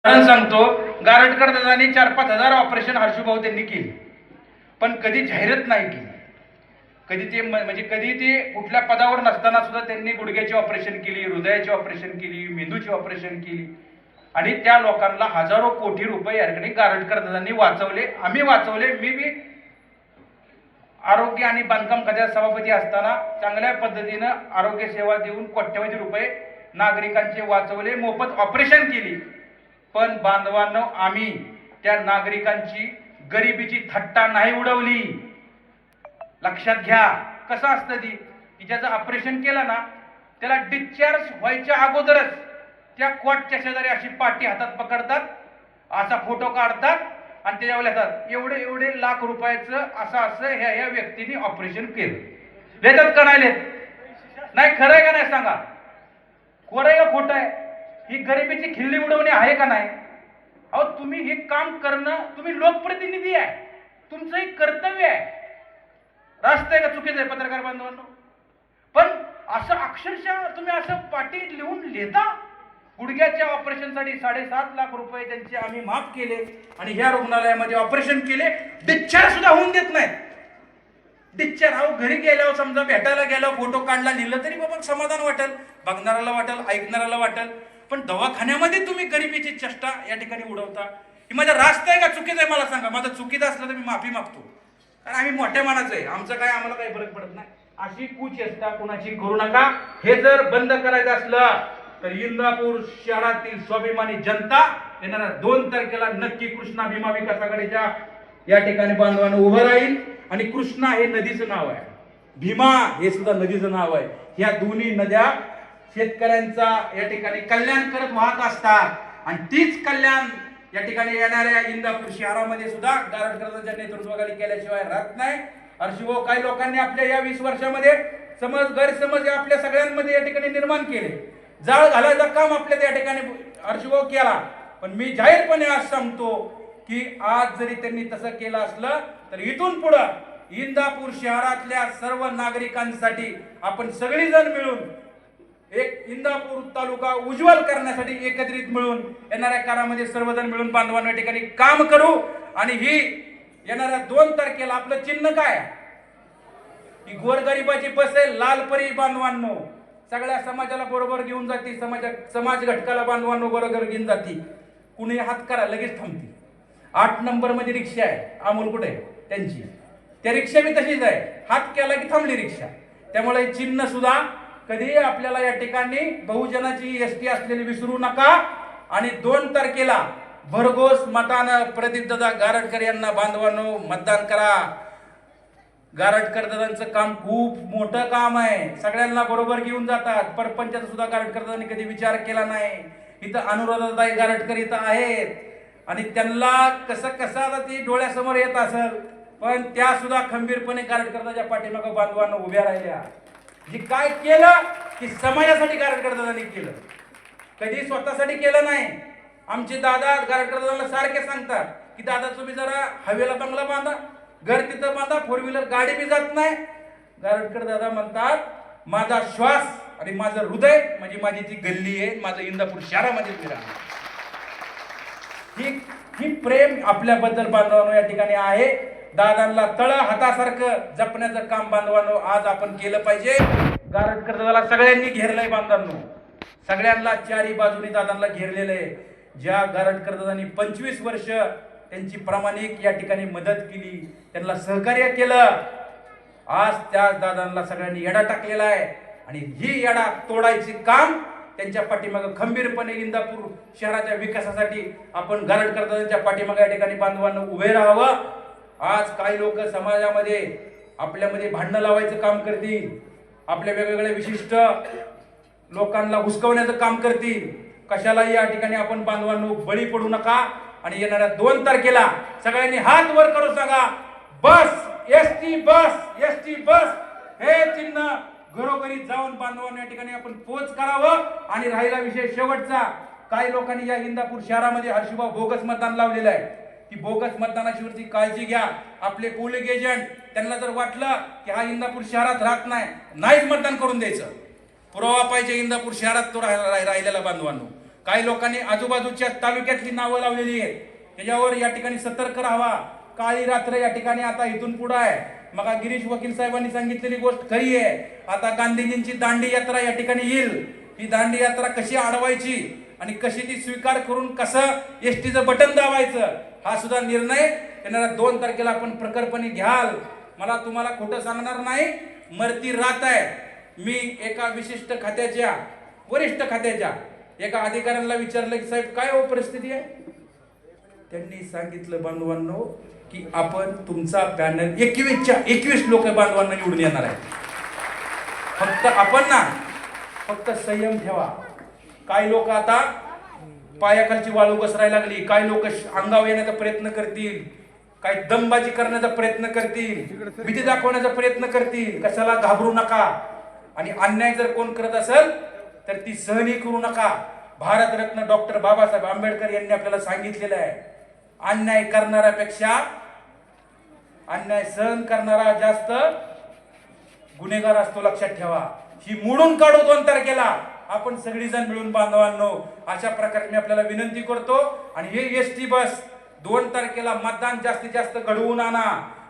कारण सांगतो, गारटकर दादांनी 4-5 हजार ऑपरेशन हर्षूभाऊ त्यांनी केली, पण कधी जाहिरात नाही केली. कधी ते म्हणजे कधी ते कुठल्या पदावर नसताना सुद्धा त्यांनी गुडघ्याची ऑपरेशन केली, हृदयाची ऑपरेशन केली, मेंदूची ऑपरेशन केली आणि त्या लोकांना हजारो कोटी रुपये या ठिकाणी गारटकर दादांनी वाचवले. आम्ही वाचवले. मी बी आरोग्य आणि बांधकाम खात्यात सभापती असताना चांगल्या पद्धतीनं आरोग्य सेवा देऊन कोट्यवधी रुपये नागरिकांचे वाचवले, मोफत ऑपरेशन केली. पण बांधवांनो, आम्ही त्या नागरिकांची गरिबीची थट्टा नाही उडवली. लक्षात घ्या. कसं असतं की ज्याचं ऑपरेशन केलं ना, त्याला डिस्चार्ज व्हायच्या अगोदरच त्या कोर्टच्या शेजारी अशी पाटी हातात पकडतात, असा फोटो काढतात आणि त्याच्यावर लिहितात एवढे एवढे लाख रुपयाचं असं ह्या व्यक्तीने ऑपरेशन केलं. लिहितात का नाही लिहित? नाही. खरं आहे का नाही सांगा? खोरं आहे का खोटं आहे? ही गरिबीची खिल्ली उडवणे आहे का नाही? अहो, तुम्ही हे काम करणं, तुम्ही लोकप्रतिनिधी आहे, तुमचं हे कर्तव्य आहे. रास्त आहे का चुकीचं आहे पत्रकार बांधवांनो? पण असं अक्षरशः तुम्ही असं पाटीत लिहून लिहिता. गुडघ्याच्या ऑपरेशनसाठी 7.5 लाख रुपये त्यांचे आम्ही माफ केले आणि ह्या रुग्णालयामध्ये ऑपरेशन केले. डिस्चार्ज सुद्धा होऊन देत नाहीत. डिस्चार्ज अहो, घरी गेल्यावर समजा भेटायला गेल्यावर फोटो काढला, लिहिलं तरी बाबा समाधान वाटेल, बघणाऱ्याला वाटेल, ऐकणाऱ्याला वाटेल. पण दवाखान्यामध्ये तुम्ही गरिबीची चेष्टा या ठिकाणी उडवता. ही माझ्या रास्त आहे का चुकीचं आहे मला सांगा? माझं चुकीचं असलं तर मी माफी मागतो, कारण आम्ही मोठ्या मानाचं आहे. आमचं काय, आम्हाला काही फरक पडत नाही. अशी कुचेष्टा कुणाची करू नका. हे जर बंद करायचं असलं तर इंदापूर शहरातील स्वाभिमानी जनता येणाऱ्या 2 तारखेला नक्की कृष्णा भीमा विकास आघाडीच्या या ठिकाणी बांधवांना उभं राहील. आणि कृष्णा हे नदीचं नाव आहे, भीमा हे सुद्धा नदीचं नाव आहे. ह्या दोन्ही नद्या शेतकऱ्यांचा या ठिकाणी कल्याण करत वाहत असतात आणि तीच कल्याण या ठिकाणी येणाऱ्या इंदापूर शहरामध्ये सुद्धा गारटकरांच्या नेतृत्वाखाली केल्याशिवाय राहत नाही. हर्षूभाऊ, काही लोकांनी आपल्या या 20 वर्षामध्ये गैरसमज आपल्या सगळ्यांमध्ये या ठिकाणी निर्माण केले. जाळ घालायचं काम आपल्या त्या ठिकाणी हर्षूभाऊ केला. पण मी जाहीरपणे आज सांगतो की आज जरी त्यांनी तसं केलं असलं तर इथून पुढं इंदापूर शहरातल्या सर्व नागरिकांसाठी आपण सगळीजण मिळून एक इंदापूर तालुका उज्ज्वल करण्यासाठी एकत्रित मिळून येणाऱ्या काळामध्ये सर्वजण मिळून बांधवांना या ठिकाणी काम करू. आणि ही येणाऱ्या 2 तारखेला आपलं चिन्ह काय? ही गोरगरिबाची बस आहे, लालपरी बांधवांनो. सगळ्या समाजाला बरोबर घेऊन जाती, समाज घटकाला बांधवांनो बरोबर घेऊन जाती. कुणी हात करा लगेच थांबती. 8 नंबर मध्ये रिक्षा आहे, अमोल कुठे त्यांची, त्या रिक्षा बी तशीच आहे, हात केला की थांबली रिक्षा. त्यामुळे चिन्ह सुद्धा कधी आपल्याला या ठिकाणी बहुजनाची एसटी असलेली विसरू नका. आणि 2 तारखेला भरघोस मतानं प्रदीपदादा गारटकर यांना बांधवांनो मतदान करा. गारटकर दादांचं काम खूप मोठं काम आहे, सगळ्यांना बरोबर घेऊन जातात. परपंचाचा सुद्धा गारटकर दादांनी कधी विचार केला नाही. इथं अनुराधाताई गारटकर इथं आहेत आणि त्यांना कसं आता ती डोळ्यासमोर येत असेल, पण त्या सुद्धा खंबीरपणे गारटकर दादाच्या पाठीमागं बांधवांना उभ्या राहिल्या. जी काय केलं की समाजासाठी गारटकर दादांनी केलं, कधी स्वतःसाठी केलं नाही. आमचे दादा गारटकर दादांना सारखे सांगतात की दादा तुम्ही जरा हवेला बंगला बांधा, घर तिथं बांधा, 4 व्हीलर गाडी बी जात नाही. गारटकर दादा म्हणतात माझा श्वास आणि माझं हृदय म्हणजे माझी ती गल्ली आहे, माझं इंदापूर शहरामध्ये फिरा. ही प्रेम आपल्याबद्दल बांधवांनो या ठिकाणी आहे. दादांना तळ हातासारखं जपण्याचं काम बांधवांनो आज आपण केलं पाहिजे. गारटकर दादाला सगळ्यांनी घेरलंय बांधवांनो, सगळ्यांना चारी बाजूनी दादांना घेरलेलं आहे. ज्या गारटकर दादांनी 25 वर्ष त्यांची प्रामाणिक या ठिकाणी मदत केली, त्यांना सहकार्य केलं, आज त्या दादांना सगळ्यांनी येडा टाकलेला आहे. आणि ही येडा तोडायचे काम त्यांच्या पाठीमागं खंबीरपणे इंदापूर शहराच्या विकासासाठी आपण गारटकर दादांच्या पाठीमागं या ठिकाणी बांधवांना उभे राहावं. आज काही लोक समाजामध्ये आपल्यामध्ये भांडणं लावायचं काम करतील, आपल्या वेगवेगळ्या विशिष्ट लोकांना हुसकवण्याचं काम करतील. कशालाही या ठिकाणी आपण बांधवांनो बळी पडू नका. आणि येणाऱ्या 2 तारखेला सगळ्यांनी हात वर करून सांगा बस एसटी बस एसटी बस हे चिन्ह घरोघरी जाऊन बांधवांना या ठिकाणी आपण पोच करावं. आणि राहिला विषय शेवटचा, काही लोकांनी या इंदापूर शहरामध्ये हर्षूभाऊ बोगस मतदान लावलेलं आहे. की बोगस मतदानाची काळजी घ्या. आपले पोलिंग एजंट त्यांना जर वाटलं की हा इंदापूर शहरात राहत नाहीच मतदान करून द्यायचं. पुरावा पाहिजे इंदापूर शहरात तो राहिलेला बांधवांनो. काही लोकांनी आजूबाजूच्या तालुक्यातली नावं लावलेली आहेत, त्याच्यावर या ठिकाणी सतर्क राहावा. काळी रात्र या ठिकाणी आता इथून पुढे आहे. मग गिरीश वकील साहेबांनी सांगितलेली गोष्ट खरी आहे. आता गांधीजींची दांडी यात्रा या ठिकाणी येईल. ही दांडी यात्रा कशी अडवायची आणि कशी ती स्वीकार करून कसं एसटीचं बटन दाबायचं हा सुद्धा निर्णय येणाऱ्या 2 तारखेला आपण प्रखरपणे घ्याल. मला तुम्हाला खोटं सांगणार नाही, मरती रात आहे. मी एका विशिष्ट खात्याच्या वरिष्ठ खात्याच्या एका अधिकाऱ्याला विचारलं की साहेब काय हो परिस्थिती आहे. त्यांनी सांगितलं बांधवांनो की आपण तुमचा पॅनल 21 लोक बांधवांना निवडून येणार आहे. फक्त आपण ना फक्त संयम ठेवा. काही लोक आता पायाखालची वाळू घसरायला लागली, काही लोक अंगावर येण्याचा प्रयत्न करतील, काही दमबाजी करण्याचा प्रयत्न करतील, भीती दाखवण्याचा प्रयत्न करतील. कशाला घाबरू नका. आणि अन्याय जर कोण करत असेल तर ती सहनी करू नका. भारतरत्न डॉक्टर बाबासाहेब आंबेडकर यांनी आपल्याला सांगितलेलं आहे, अन्याय करणाऱ्यापेक्षा अन्याय सहन करणारा जास्त गुन्हेगार असतो, लक्षात ठेवा. ही मोडून काढू 2 तारखेला आपण सगळीजण मिळून बांधवांनो. अशा प्रकारे मी आपल्याला विनंती करतो. आणि हे एसटी बस 2 तारखेला मतदान जास्तीत जास्त घडवून आणा.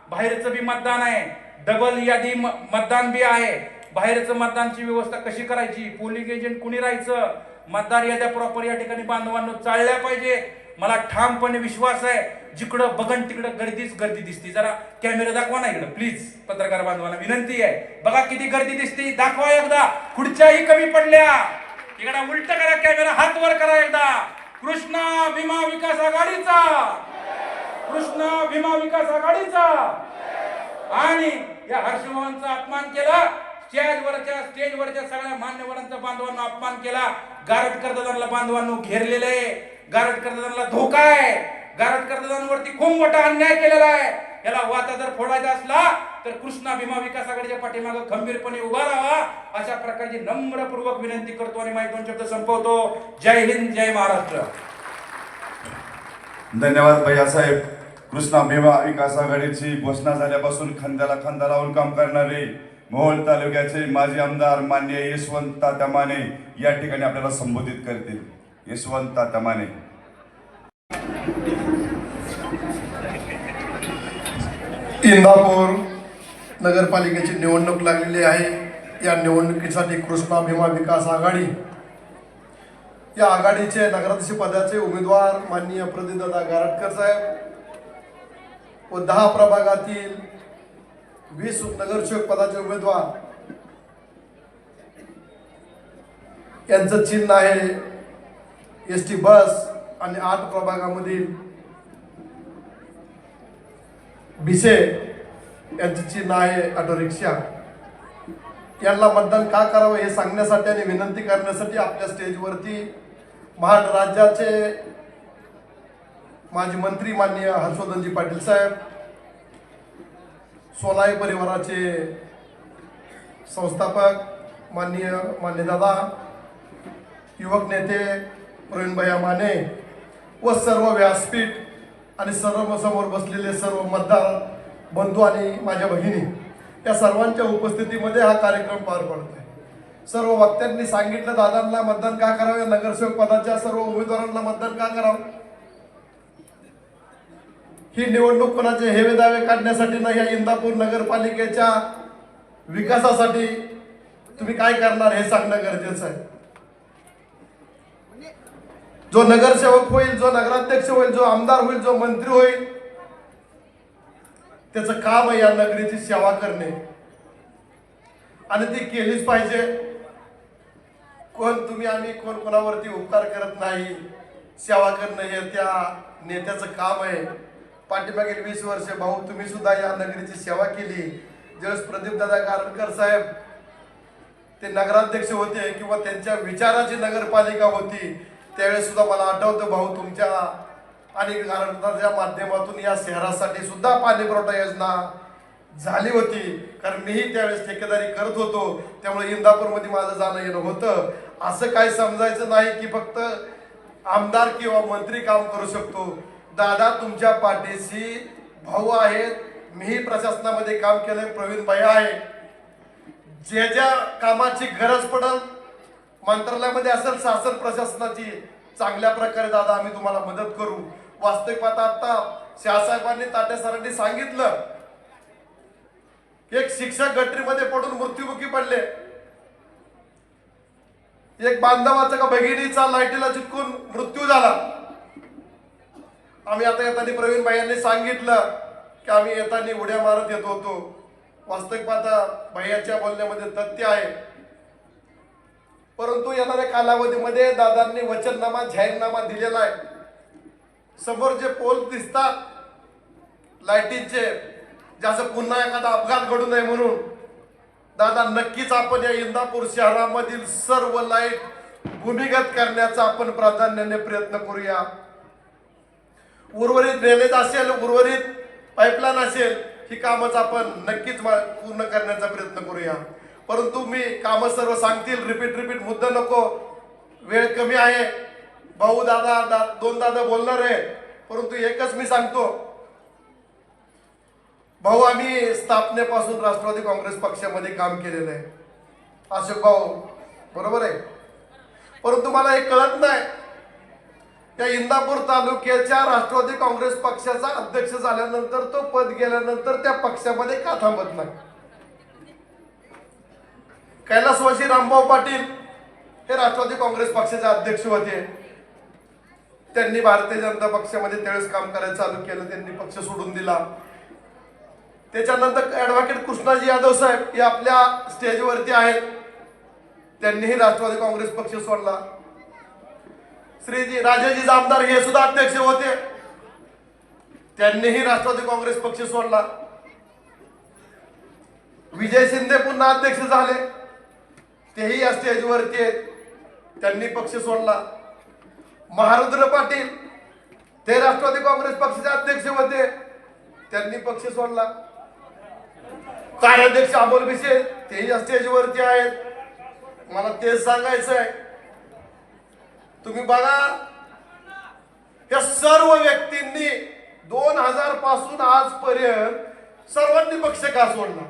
बाहेरचं बी मतदान आहे, डबल यादी मतदान बी आहे. बाहेरचं मतदानची व्यवस्था कशी करायची, पोलिंग एजंट कुणी राहायचं, मतदार याद्या प्रॉपर या ठिकाणी बांधवांनो चालल्या पाहिजे. मला ठामपणे विश्वास आहे, जिकडं बघन तिकडं गर्दी दिसते. जरा कॅमेरा दाखवा ना इकडं प्लीज. पत्रकार बांधवांना विनंती आहे, बघा किती गर्दी दिसते, दाखवा एकदा. खुर्च्याही कमी पडल्या. इकडं उलट करा कॅमेरा, हात वर करा एकदा. कृष्णा भीमा विकास आघाडीचा, कृष्णा भीमा विकास आघाडीचा. आणि या हर्षमोहनचा अपमान केला, स्टेजवरच्या सगळ्या मान्यवरांचा बांधवांना अपमान केला. गारटकर दादांना बांधवांनो घेरलेलं आहे, गारटकर दादांना धोका आहे, गारटकर दादांवरती खूप मोठा अन्याय केलेला आहे. याला वाता जर फोडायचा असला तर कृष्णा भीमा विकास आघाडीच्या पाठीमागे खंबीरपणे उभा राहा. अशा प्रकारची नम्रपूर्वक विनंती करतो आणि माझे 2 शब्द संपवतो. जय हिंद, जय महाराष्ट्र. धन्यवाद भैयासाहेब. कृष्णा भीमा विकास आघाडीची घोषणा झाल्यापासून खांद्याला खांदा लावून काम करणारे मोहोळ तालुक्याचे माजी आमदार माननीय यशवंत तात्या माने या ठिकाणी आपल्याला संबोधित करतील. यशवंत तात्या माने. इंदापूर नगरपालिकेची निवडणूक लागलेली आहे. या निवडणुकीसाठी कृष्णा भीमा विकास आघाडी या आघाडीचे नगराध्यक्ष पदाचे उमेदवार माननीय प्रदीपदादा गारटकर साहेब व 10 प्रभागातील 20 नगरसेवक पदाचे उमेदवार यांचं चिन्ह आहे एसटी बस आणि 8 प्रभागामधील भिसे यांचे चिन्ह आहे ऑटो रिक्षा. यांना मतदान का करावं हे सांगण्यासाठी आणि विनंती करण्यासाठी आपल्या स्टेजवरती महाराष्ट्र राज्याचे माजी मंत्री माननीय हर्षवर्धनजी पाटील साहेब, सोनाई परिवाराचे संस्थापक माननीय दादा, युवक नेते प्रवीणभैया माने व सर्व व्यासपीठ आणि सर्व समोर बसलेले सर्व मतदार बंधू आणि माझ्या भगिनी या सर्वांच्या उपस्थितीमध्ये हा कार्यक्रम पार पडतोय. सर्व वक्त्यांनी सांगितलं दादांना मतदान का करावे, नगरसेवक पदाच्या सर्व उमेदवारांना मतदान का करावं. ही निवडणूक कोणाचे हेवे दावे काढण्यासाठी नाही, या इंदापूर नगरपालिकेच्या विकासासाठी तुम्ही काय करणार हे सांगणं गरजेचं आहे. जो नगरसेवक होईल, जो नगराध्यक्ष होईल, जो आमदार होईल, जो मंत्री होईल, त्याचं काम आहे या नगरीची सेवा करणे आणि ती केलीच पाहिजे. कोण तुम्ही आम्ही कोण कोणावरती उपकार करत नाही. सेवा करणं हे त्या नेत्याचं काम आहे. पाठीमागील 20 वर्ष भाऊ तुम्ही सुद्धा या नगरीची सेवा केली. ज्यावेळेस प्रदीपदादा गारटकर साहेब ते नगराध्यक्ष होते किंवा त्यांच्या विचाराची नगरपालिका होती, त्यावेळेस सुद्धा मला आठवतं भाऊ तुमच्या आणि गारटकरच्या माध्यमातून या शहरासाठी सुद्धा पाणी पुरवठा योजना झाली होती. कारण मीही त्यावेळेस ठेकेदारी करत होतो, त्यामुळे इंदापूरमध्ये माझं जाणं येणं होतं. असं काय समजायचं नाही की फक्त आमदार किंवा मंत्री काम करू शकतो. दादा तुमच्या पाठीशी भाऊ आहेत. मीही प्रशासनामध्ये काम केलंय, प्रवीण भैया आहे. ज्या कामाची गरज पडेल मंत्रालयामध्ये असेल, शासन प्रशासनाची चांगल्या प्रकारे दादा आम्ही तुम्हाला मदत करू. वास्तविक पाहता आता शहासाहेबांनी, ताटे सरांनी सांगितलं की एक शिक्षक गटरीमध्ये पडून मृत्युमुखी पडले, एक बांधवाचा का भगिनीचा लाईटीला चिटकून मृत्यू झाला. आम्ही आता येताना प्रवीण भाई यांनी सांगितलं की आम्ही येताना उड्या मारत येत होतो. वास्तविक पाहता भैयाच्या बोलण्यामध्ये तथ्य आहे. परंतु येणाऱ्या कालावधीमध्ये दादांनी वचननामा, जाहीरनामा दिलेला आहे. समोर जे पोल दिसतात लाईटींचे, ज्याचं पुन्हा एखादा अपघात घडू नये म्हणून दादा नक्कीच आपण या इंदापूर शहरामधील सर्व लाईट भूमिगत करण्याचा आपण प्राधान्याने प्रयत्न करूया. उर्वरित ड्रेनेज असेल, उर्वरित पाईपलाईन असेल, ही कामच आपण नक्कीच पूर्ण करण्याचा प्रयत्न करूया. परंतु मी कामं सर्व सांगतील, रिपीट मुद्दा नको, वेळ कमी आहे. भाऊ दादा दोन दादा बोलणार आहे, परंतु एकच मी सांगतो. भाऊ आम्ही स्थापनेपासून राष्ट्रवादी काँग्रेस पक्षामध्ये काम केलेलं आहे, अशोक भाऊ बरोबर आहे. परंतु मला हे कळत नाही, या इंदापूर तालुक्याच्या राष्ट्रवादी काँग्रेस पक्षाचा अध्यक्ष झाल्यानंतर, तो पद गेल्यानंतर त्या पक्षामध्ये का थांबत नाही. कैलासवासी रामभाऊ पाटील हे राष्ट्रवादी काँग्रेस पक्षाचे अध्यक्ष होते. त्यांनी भारतीय जनता पक्षामध्ये त्यावेळेस काम करायला चालू केलं, त्यांनी पक्ष सोडून दिला. त्याच्यानंतर ऍडव्होकेट कृष्णाजी यादव साहेब हे आपल्या स्टेजवरती आहेत, त्यांनीही राष्ट्रवादी काँग्रेस पक्ष सोडला. श्रीजी राजाजी जामदार हे सुद्धा अध्यक्ष होते, त्यांनीही राष्ट्रवादी काँग्रेस पक्ष सोडला. विजय शिंदे पुन्हा अध्यक्ष झाले, तेही या स्टेजवरती आहेत, त्यांनी पक्ष सोडला. महारुद्र पाटील ते राष्ट्रवादी काँग्रेस पक्षाचे अध्यक्ष होते, त्यांनी पक्ष सोडला. कार्याध्यक्ष अमोल भिसे तेही या स्टेजवरती आहेत. मला तेच सांगायचं आहे, तुम्ही बघा या सर्व व्यक्तींनी 2000 पासून आजपर्यंत सर्वांनी पक्ष का सोडला.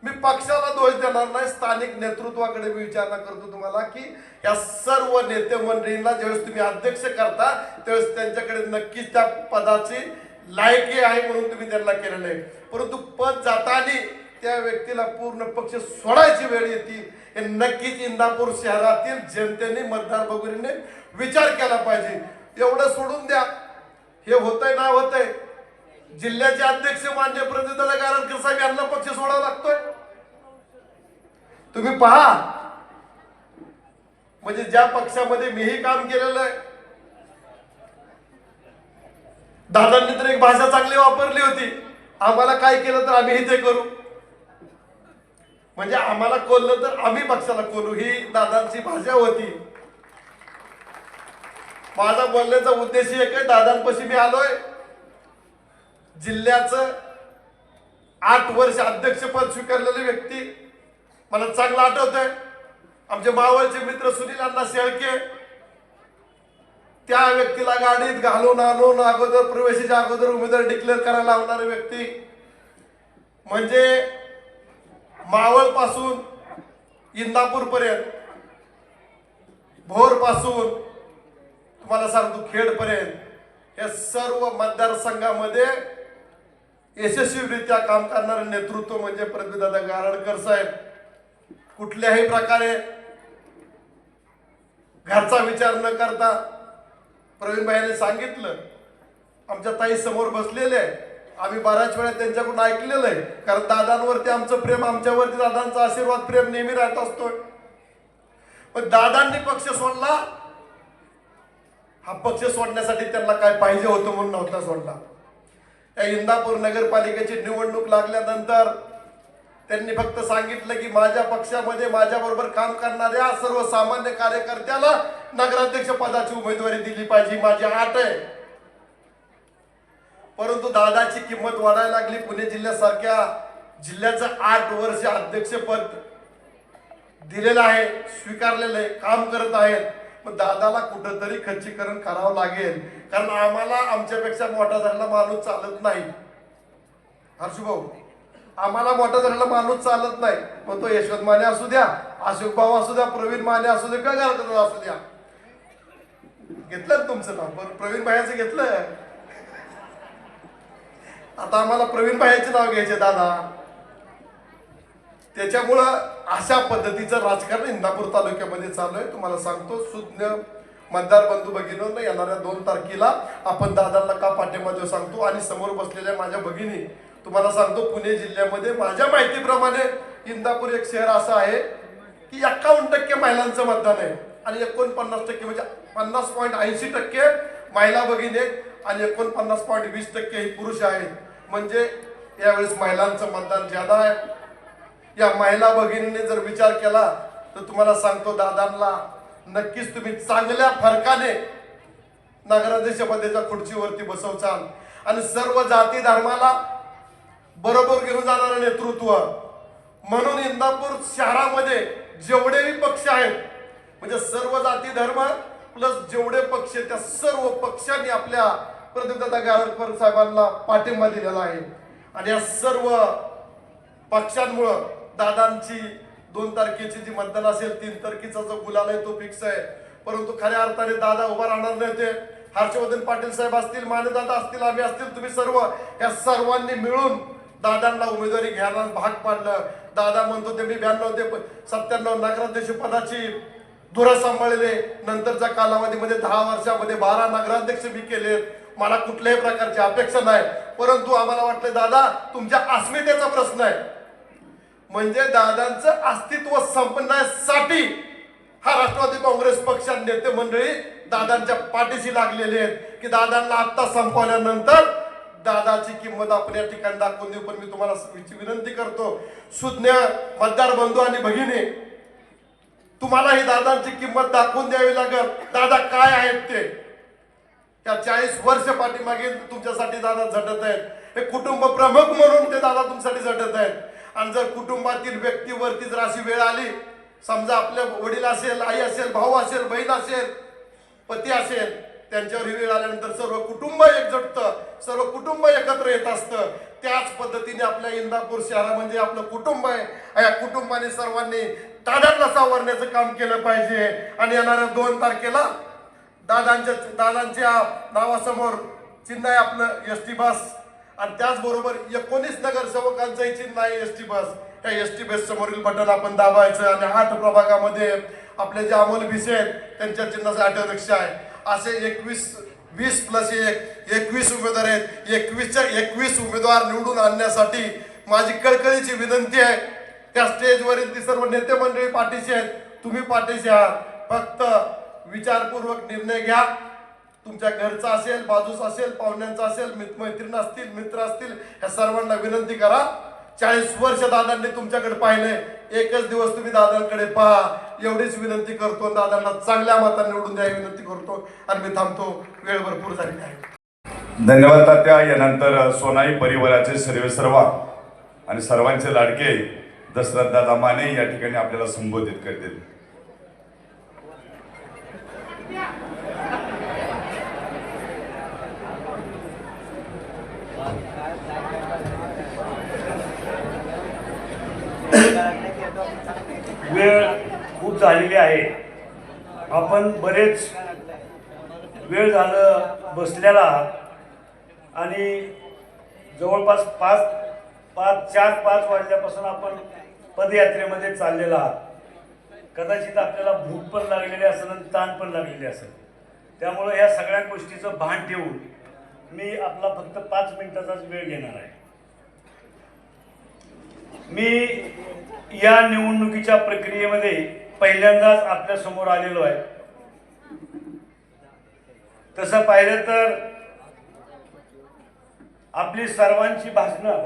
मी पक्षाला दोष देणार नाही, स्थानिक नेतृत्वाकडे मी विचारणा करतो तुम्हाला की या सर्व नेते मंडळींना ज्यावेळेस तुम्ही अध्यक्ष करता त्यावेळेस त्यांच्याकडे नक्कीच त्या पदाची लायकी आहे म्हणून तुम्ही त्यांना केलेलं आहे. परंतु पद जाताना त्या व्यक्तीला पूर्ण पक्ष सोडायची वेळ येते, हे नक्कीच इंदापूर शहरातील जनतेने, मतदार भगिनीने विचार केला पाहिजे. एवढं सोडून द्या, हे होतंय ना होतंय. जिल्ह्याचे अध्यक्ष मान्य प्रतिनिधी गारटकर साहेब यांना पक्ष सोडावा लागतोय. तुम्ही पहा, म्हणजे ज्या पक्षामध्ये मीही काम केलेलं आहे, दादांनी तर एक भाषा चांगली वापरली होती, आम्हाला काय केलं तर आम्हीही ते करू, म्हणजे आम्हाला कोल्लं तर आम्ही पक्षाला कोलू, ही दादांची भाषा होती. माझा बोलण्याचा उद्देश एक आहे, दादांपाशी मी आलोय. जिल्ह्याचं 8 वर्ष अध्यक्षपद स्वीकारलेली व्यक्ती मला चांगलं आठवत आहे. आमचे मावळचे मित्र सुनील अण्णा शेळके, त्या व्यक्तीला गाडीत घालून आणून अगोदर प्रवेशाच्या अगोदर उमेदवार डिक्लेअर करायला लावणारी व्यक्ती, म्हणजे मावळ पासून इंदापूर पर्यंत, भोर पासून तुम्हाला सांगतो खेड पर्यंत, या सर्व मतदारसंघामध्ये यशस्वीरित्या काम करणारे नेतृत्व म्हणजे प्रतिदादा गारटकर साहेब. कुठल्याही प्रकारे घरचा विचार न करता प्रवीण भाईने सांगितलं, आमच्या ताई समोर बसलेले आहे, आम्ही बऱ्याच वेळा त्यांच्याकडून ऐकलेलं आहे, कारण दादांवरती आमचं प्रेम, आमच्यावरती दादांचा आशीर्वाद, प्रेम नेहमी राहत असतोय. पण दादांनी पक्ष सोडला, हा पक्ष सोडण्यासाठी त्यांना काय पाहिजे होतं म्हणून नव्हता सोडला. या इंदापूर नगरपालिकेची निवडणूक लागल्यानंतर त्यांनी फक्त सांगितलं की माझ्या पक्षामध्ये माझ्याबरोबर काम करणाऱ्या सर्वसामान्य कार्यकर्त्याला नगराध्यक्ष पदाची उमेदवारी दिली पाहिजे, माझी अट आहे. परंतु दादाची किंमत वाढायला लागली. पुणे जिल्ह्यासारख्या जिल्ह्याचं 8 वर्ष अध्यक्षपद दिलेलं आहे, स्वीकारलेलं आहे, काम करत आहेत. मग दादाला कुठंतरी खच्चीकरण करावं लागेल, कारण आम्हाला आमच्यापेक्षा मोठा झालेला माणूस चालत नाही. हर्षभाऊ, आम्हाला मोठा झालेला माणूस चालत नाही. मग तो यशवंत माने असू द्या, अशोक भाऊ असू द्या, प्रवीण माने असू द्या, का गारटकर असू द्या, घेतलं ना तुमचं नाव, प्रवीण भाईचं घेतलं. आता आम्हाला प्रवीण भाईचे नाव घ्यायचे दादा. त्याच्यामुळं अशा पद्धतीचं राजकारण इंदापूर तालुक्यामध्ये चालू आहे. तुम्हाला सांगतो, सुज्ञ मतदार बंधू भगिनींनो, येणाऱ्या 2 तारखेला आपण दादांना का पाठिंबा देऊ सांगतो. आणि समोर बसलेल्या माझ्या भगिनी, तुम्हाला सांगतो, पुणे जिल्ह्यामध्ये माझ्या माहितीप्रमाणे इंदापूर एक शहर असं आहे की 51% महिलांचं मतदान आहे आणि 49% म्हणजे 50.80% महिला भगिनी आहेत आणि 49.20% हे पुरुष आहेत. म्हणजे यावेळेस महिलांचं मतदान ज्यादा आहे. या महिला भगिनीने जर विचार केला तर तुम्हाला सांगतो, दादांना नक्कीच तुम्ही चांगल्या फरकाने नगराध्यक्षपदाच्या खुर्चीवरती बसवचाल आणि सर्व जाती धर्माला बरोबर घेऊन जाणारं नेतृत्व. म्हणून इंदापूर शहरामध्ये जेवढेही पक्ष आहेत, म्हणजे सर्व जाती धर्म प्लस जेवढे पक्ष, त्या सर्व पक्षांनी आपल्या प्रदीपदादा गायकवाड साहेबांना पाठिंबा दिलेला आहे. आणि या सर्व पक्षांमुळं दादांची 2 तारखेची जी मतदान असेल, 3 तारखेचा जो गुलाल आहे तो फिक्स आहे. परंतु खऱ्या अर्थाने दादा उभा राहणार नाही. ते हर्षवर्धन पाटील साहेब असतील, मानेदादा असतील, आम्ही असतील, तुम्ही सर्व या सर्वांनी मिळून दादांना उमेदवारी घ्यायला भाग पाडलं. दादा म्हणतो ते मी 92 ते 97 नगराध्यक्ष पदाची धुरा सांभाळले. नंतरच्या कालावधीमध्ये 10 वर्षामध्ये 12 नगराध्यक्ष मी केले. मला कुठल्याही प्रकारची अपेक्षा नाही. परंतु आम्हाला वाटलं दादा तुमच्या अस्मितेचा प्रश्न आहे. म्हणजे दादांचं अस्तित्व संपण्यासाठी हा राष्ट्रवादी काँग्रेस पक्षाचे नेते मंडळी दादांच्या पाठीशी लागलेले आहेत की दादांना आत्ता संपवल्यानंतर दादाची किंमत आपण या ठिकाणी दाखवून देऊ. पण मी तुम्हाला विनंती करतो, सुज्ञ मतदार बंधू आणि भगिनी, तुम्हाला ही दादांची किंमत दाखवून द्यावी लागेल. दादा काय आहेत ते, त्या 40 वर्ष पाठीमागे तुमच्यासाठी दादा झटत आहेत. हे कुटुंब प्रमुख म्हणून ते दादा तुमच्यासाठी झटत आहेत. आणि जर कुटुंबातील व्यक्तीवरती जर अशी वेळ आली, समजा आपल्या वडील असेल, आई असेल, भाऊ असेल, बहीण असेल, पती असेल, त्यांच्यावर ही वेळ आल्यानंतर सर्व कुटुंब एकजुटतं, सर्व कुटुंब एकत्र येत असतं. त्याच पद्धतीने आपल्या इंदापूर शहरा म्हणजे आपलं कुटुंब आहे. या कुटुंबाने सर्वांनी दादांना सावरण्याचं काम केलं पाहिजे. आणि येणाऱ्या 2 तारखेला दादांच्या नावासमोर चिन्ह आहे आपलं एसटी बस. आणि त्याचबरोबर 19 नगरसेवकांचंही चिन्ह आहे एसटी बस. त्या एसटी बस समोरील बटन आपण दाबायचं आणि 8 प्रभागामध्ये आपले जे अमोल भिसे आहेत त्यांच्या चिन्हाचा ऑटो रिक्षा आहे. असे 20 प्लस 21 उमेदवार आहेत. 21च्या 21 उमेदवार निवडून आणण्यासाठी माझी कळकळीची विनंती आहे. त्या स्टेजवरील ती सर्व नेते मंडळी पाठीशी आहेत, तुम्ही पाठीशी आहात. फक्त विचारपूर्वक निर्णय घ्या. तुमच्या घरचा असेल, बाजूचा असेल, पाहुण्यांचा असेल, मैत्रीण असतील, मित्र असतील, ह्या सर्वांना विनंती करा. 40 वर्ष दादांनी तुमच्याकडे पाहिले, एकच दिवस तुम्ही दादांकडे पहा, एवढीच विनंती करतो. दादांना चांगल्या मताने निवडून द्यावी विनंती करतो आणि मी थांबतो. वेळ भरपूर झाली आहे. धन्यवाद तात्या. यानंतर सोनाई परिवाराचे सर्वेसर्वा आणि सर्वांचे लाडके दशरथदादा माने या ठिकाणी आपल्याला संबोधित करतील. वेळ खूप झालेली आहे. आपण बरेच वेळ झालं बसलेला आहात आणि जवळपास 4-5 वाजल्यापासून आपण पदयात्रेमध्ये चाललेला आहात. कदाचित आपल्याला भूक पण लागलेली असेल आणि ताण पण लागलेली असेल. त्यामुळे ह्या सगळ्या गोष्टीचं भान ठेवून मी आपला फक्त 5 मिनिटाचाच वेळ घेणार आहे. मी या निवडणुकीच्या प्रक्रियेमध्ये पहिल्यांदाच आपल्या समोर आलेलो आहे. तसं पाहिलं तर आपली सर्वांची भाषणं,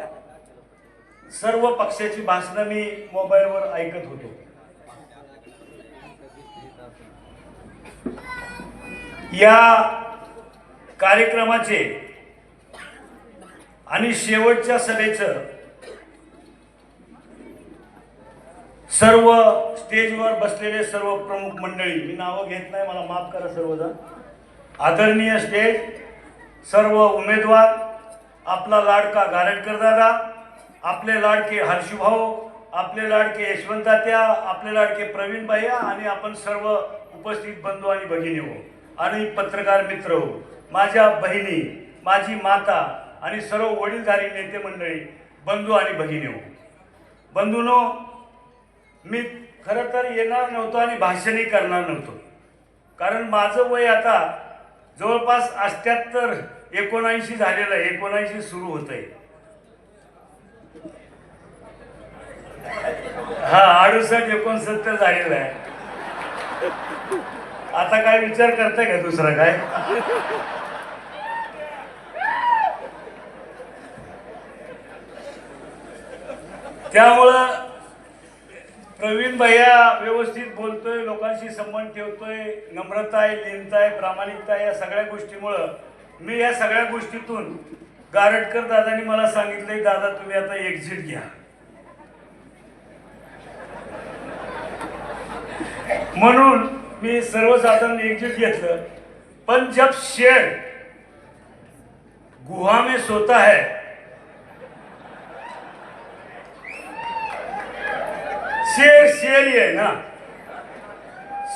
सर्व पक्षाची भाषणं मी मोबाईलवर ऐकत होतो. या कार्यक्रमाचे आणि शेवटच्या सभेचं सर्व स्टेजवर बसलेले सर्व प्रमुख मंडळी, मी नावं घेत नाही, मला माफ करा सर्वजण, आदरणीय स्टेज, सर्व उमेदवार, आपला लाडका गारटकर दादा, आपले लाडके हर्षूभाऊ, आपले लाडके यशवंत तात्या, आपले लाडके प्रवीण भैया आणि आपण सर्व उपस्थित बंधू आणि भगिनी हो, आणि पत्रकार मित्र हो, माझ्या बहिणी, माझी माता आणि सर्व वडीलधारी नेते मंडळी, बंधू आणि भगिनी हो, बंधूनो, मी खरं तर येणार नव्हतो आणि भाषणही करणार नव्हतो, कारण माझं वय आता जवळपास 78 79 झालेलं आहे, 79 सुरू होत आहे. हा 68 69 झालेलं आहे. आता काय विचार करताय का दुसरा काय? त्यामुळं प्रवीण भैया व्यवस्थित बोलतोय, लोकांशी संबंध ठेवतोय, नम्रता आहे, लिनता आहे, प्रामाणिकता आहे, या सगळ्या गोष्टीमुळं मी या सगळ्या गोष्टीतून गारटकर दादांनी मला सांगितलंय, दादा तुम्ही आता एक्झिट घ्या. म्हणून मी सर्वसाधारण एक्झिट घेतलं. पण जब शेर गुहा में सोता है, शेर शेर ही है ना,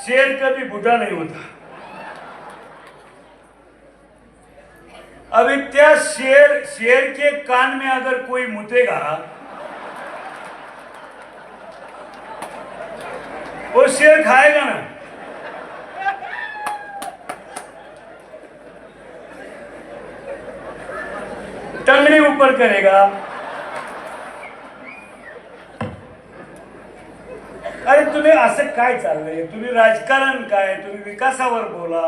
शेर कभी बूढ़ा नहीं होता. अभी त्या शेर के कान में अगर कोई मुतेगा, वो शेर खाएगा ना. टंगड़ी ऊपर करेगा. अरे तुम्ही असं काय चाललंय? तुम्ही राजकारण काय, तुम्ही विकासावर बोला.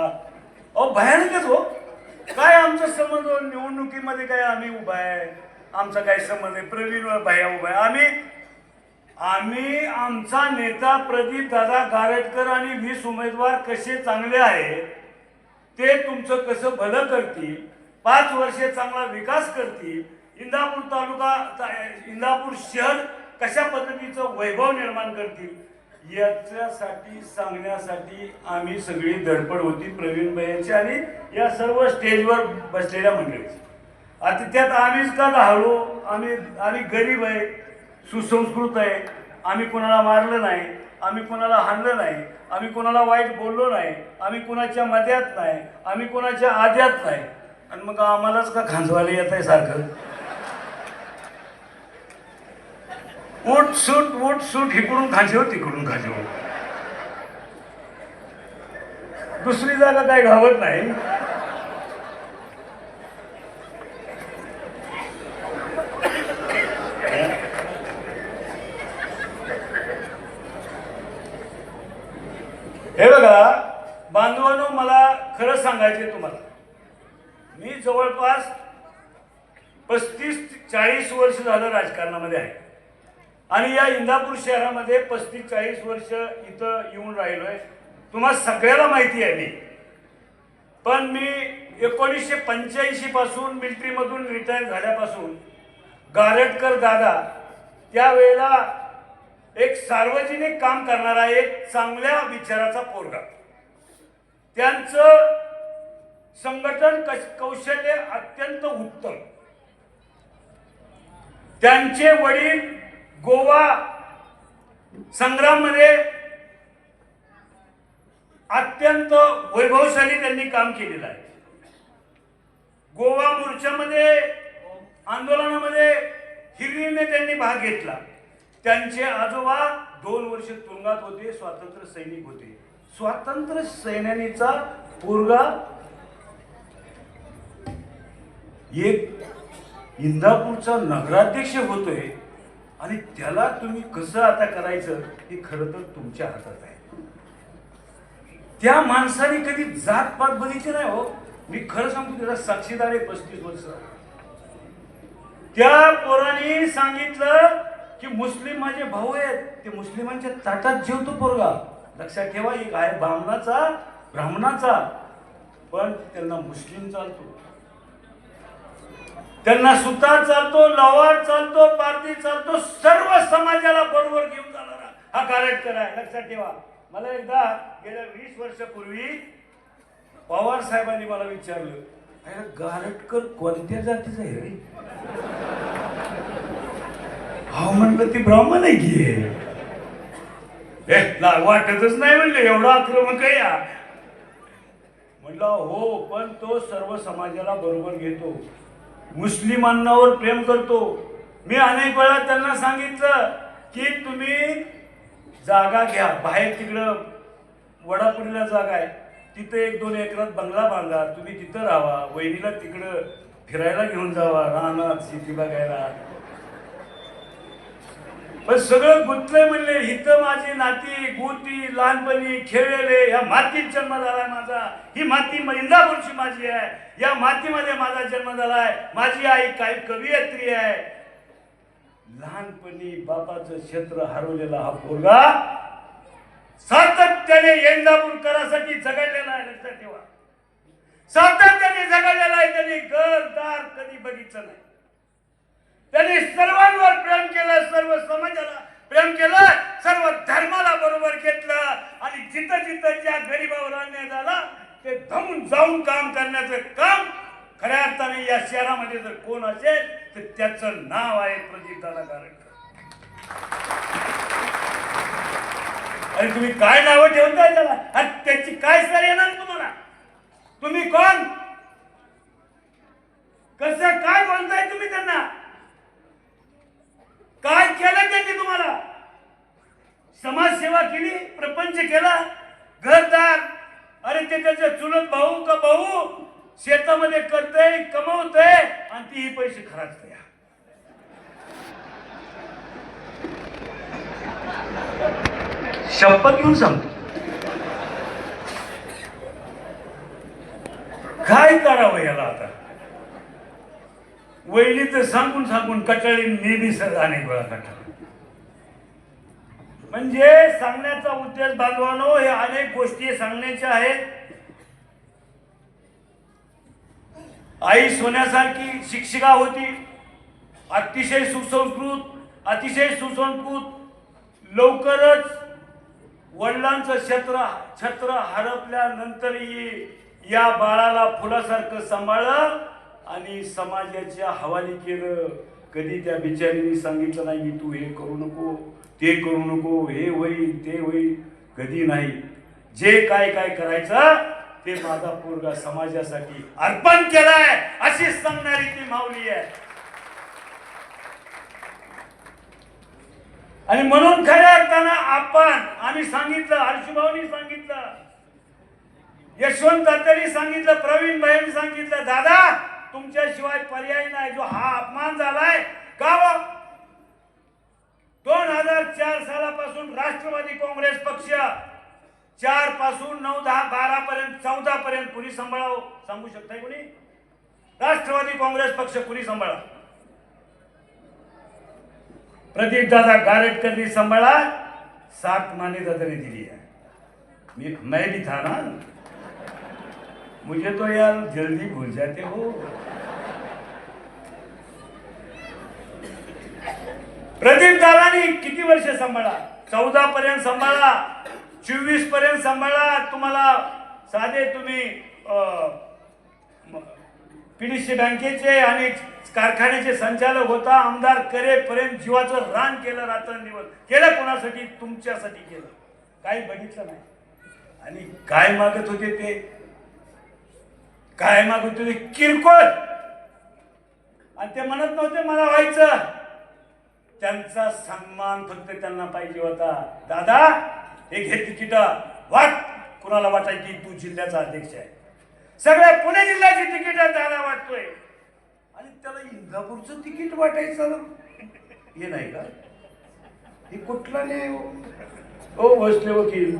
अहो भयानकच हो. काय आमचा संबंध निवडणुकीमध्ये? काय आम्ही उभा आहे, आमचा काय संबंध आहे? प्रवीण भैया उभा आहे. आम्ही आमचा नेता प्रदीप दादा गारटकर आणि 20 उमेदवार कसे चांगले आहेत, ते तुमचं कसं भलं करतील, 5 वर्षे चांगला विकास करतील, इंदापूर तालुका, इंदापूर शहर कशा पद्धतीचं वैभव निर्माण करतील, याच्यासाठी सांगण्यासाठी आम्ही सगळी धडपड होती प्रवीण भैयाची आणि या सर्व स्टेजवर बसलेल्या मंडळीची. आता त्यात आम्हीच का घालू? आम्ही गरीब आहे, सुसंस्कृत आहे, आम्ही कोणाला मारलं नाही, आम्ही कोणाला हाणलं नाही, आम्ही कोणाला वाईट बोललो नाही, आम्ही कोणाच्या मध्यात नाही, आम्ही कोणाच्या आद्यात नाही. आणि मग आम्हालाच का खांजवायला येत आहे सारखं? उठ सूट इकडून खांजव, तिकडून खांजव, दुसरी जागा काय घावत नाही. हे बघा बांधवांनो, मला खरं सांगायचे तुम्हाला, मी जवळपास 35-40 वर्ष झालं राजकारणामध्ये आहे आणि या इंदापूर शहरामध्ये 35-40 वर्ष इथं येऊन राहिलोय. तुम्हाला सगळ्याला माहिती आहे मी. पण मी 1985 पासून मिलिटरीमधून रिटायर झाल्यापासून गारटकर दादा त्यावेळेला एक सार्वजनिक काम करणारा, एक चांगल्या विचाराचा पोरगा, त्यांचं संघटन कौशल्य अत्यंत उत्तम. त्यांचे वडील गोवा संग्राममध्ये अत्यंत वैभवशाली त्यांनी काम केलेलं आहे. गोवा मोर्चामध्ये, आंदोलनामध्ये हिरिरीने त्यांनी भाग घेतला. त्यांचे आजोबा 2 वर्ष तुरुंगात होते, स्वातंत्र्य सैनिक होते. स्वातंत्र्य सैनिकाचा पोरगा एक इंदापूरचा नगराध्यक्ष होतोय आणि त्याला तुम्ही कसं आता करायचं हे खरं तर तुमच्या हातात आहे. त्या माणसाने कधी जातपात बघितली नाही हो. मी खरं सांगतो, त्याला साक्षीदार आहे 35 वर्ष. त्या पोराने सांगितलं की मुस्लिम माझे भाऊ आहेत, ते मुस्लिमांच्या ताटात जेवतो पोरगा. लक्षात ठेवा, एक आहे ब्राह्मणाचा, पण त्यांना मुस्लिम चालतो, त्यांना सुतार चालतो, लवार चालतो, पारधी चालतो, सर्व समाजाला बरोबर घेऊन जाणारा हा गारटकर आहे. लक्षात ठेवा. मला एकदा गेल्या 20 वर्षापूर्वी पवार साहेबांनी मला विचारलं, गारटकर कोणत्या जातीचा आहे रे? हा म्हणलं, ती ब्राह्मण आहे की. वाटतच नाही म्हणलं, एवढा आक्रमक आहे या. म्हटलं हो, पण तो सर्व समाजाला बरोबर घेतो, मुस्लिमांनावर प्रेम करतो. मी अनेक वेळा त्यांना सांगितलं की तुम्ही जागा घ्या, बाहेर तिकडं वडापुरीला जागा आहे, तिथं 1-2 एकरात बंगला बांधा, तुम्ही तिथं राहा, वहिनीला तिकडं फिरायला घेऊन जावा, रानात शेती बघायला. पण सगळं गुंतलंय म्हणले. इथं माझी नाती गोती लहानपणी खेळलेले, या मातीत जन्म झालाय माझा, ही माती इंदापूरची माझी आहे, या मातीमध्ये माझा जन्म झालाय. माझी आई काही कवयित्री आहे. लहानपणी बापाचं क्षेत्र हरवलेला हा पोरगा सातत्याने इंदापूरकरांसाठी झगडलेला आहे. लक्षात ठेवा, सातत्याने झगडलेला आहे. त्यांनी घरदार कधी बघितलं नाही. त्यांनी सर्वांवर प्रेम केलं, सर्व समाजाला प्रेम केलं, सर्व धर्माला बरोबर घेतलं आणि जिथं जिथं ज्या गरीबावर अन्याय झाला ते धावून जाऊन काम करण्याचं काम खऱ्या अर्थाने या शहरामध्ये जर कोण असेल तर त्याचं नाव आहे प्रदीपदादा गारटकर. आणि तुम्ही काय नावं ठेवताय त्याला, आणि त्याची काय सर येणार तुम्हाला? तुम्ही कोण, कसं काय बोलताय तुम्ही त्यांना? काय केलं त्यांनी तुम्हाला? समाजसेवा केली, प्रपंच केला, घरदार. अरे ते त्याचे चुलत भाऊ का भाऊ शेतामध्ये करतय, कमवतय आणि तीही पैसे खर्चतय. शपथ घेऊन सांगतो, काय करावं याला आता? वहिनी तर सांगून सांगून कटाळी, नेहमी सर अनेक वेळा कटाळ. म्हणजे सांगण्याचा उद्देश बांधवानो, हे अनेक गोष्टी सांगण्याच्या आहेत. आई सोन्यासारखी शिक्षिका होती, अतिशय सुसंस्कृत, अतिशय सुसंस्कृत. लवकरच वडिलांचं छत्र हरपल्यानंतरही या बाळाला फुलासारखं सांभाळलं आणि समाजाच्या हवाली केलं. कधी त्या बिचारीने सांगितलं नाही की तू हे करू नको, ते करू नको, हे होईल ते होईल, कधी नाही. जे काय काय करायचं ते माझा पोरगा समाजासाठी अर्पण केलाय अशी सांगणारी ती माऊली आहे. आणि म्हणून खऱ्या अर्थानं आम्ही सांगितलं, हर्षभाऊनी सांगितलं, यशवंत तात्यांनी सांगितलं, प्रवीण भाईंनी सांगितलं, दादा तुमच्याशिवाय पर्याय नाही. जो हा अपमान झालाय का 2004 सालापासून राष्ट्रवादी काँग्रेस पक्ष 4 पासून 9, 10, 12 पर्यंत 14 पर्यंत कुणी सांभाळावं? सांगू शकताय कुणी? राष्ट्रवादी काँग्रेस पक्ष कुणी सांभाळा? प्रदीपदादा गारटकरनी सांभाळा. 7 मान्यताने दिली है. मैं भी था ना, मुझे तो यार जल्दी भूल जाते हो. प्रदीपदादांनी किती वर्ष सांभाळा? 14 पर्यंत सांभाळा, 24 पर्यंत सांभाळा. तुम्हाला साधे तुम्ही पीडीसी बँकेचे आणि कारखान्याचे संचालक होता. आमदार करेपर्यंत जीवाचं रान केलं, रात्रंदिवस केलं. कोणासाठी? तुमच्यासाठी केलं. काही बघितलं नाही. आणि काय मागत होते ते? काय मागत होते? किरकोळ. आणि ते म्हणत नव्हते मला व्हायचं. त्यांचा सन्मान फक्त त्यांना पाहिजे होता. दादा हे घे तिकीट, वाट. कुणाला वाटायची तू जिल्ह्याचा अध्यक्ष आहे, सगळ्या पुणे जिल्ह्याची तिकीट त्याला वाटतोय. आणि त्याला इंदापूरचं तिकीट वाटायचं हे नाही का? हे कुठला नाही हो बसले वकील.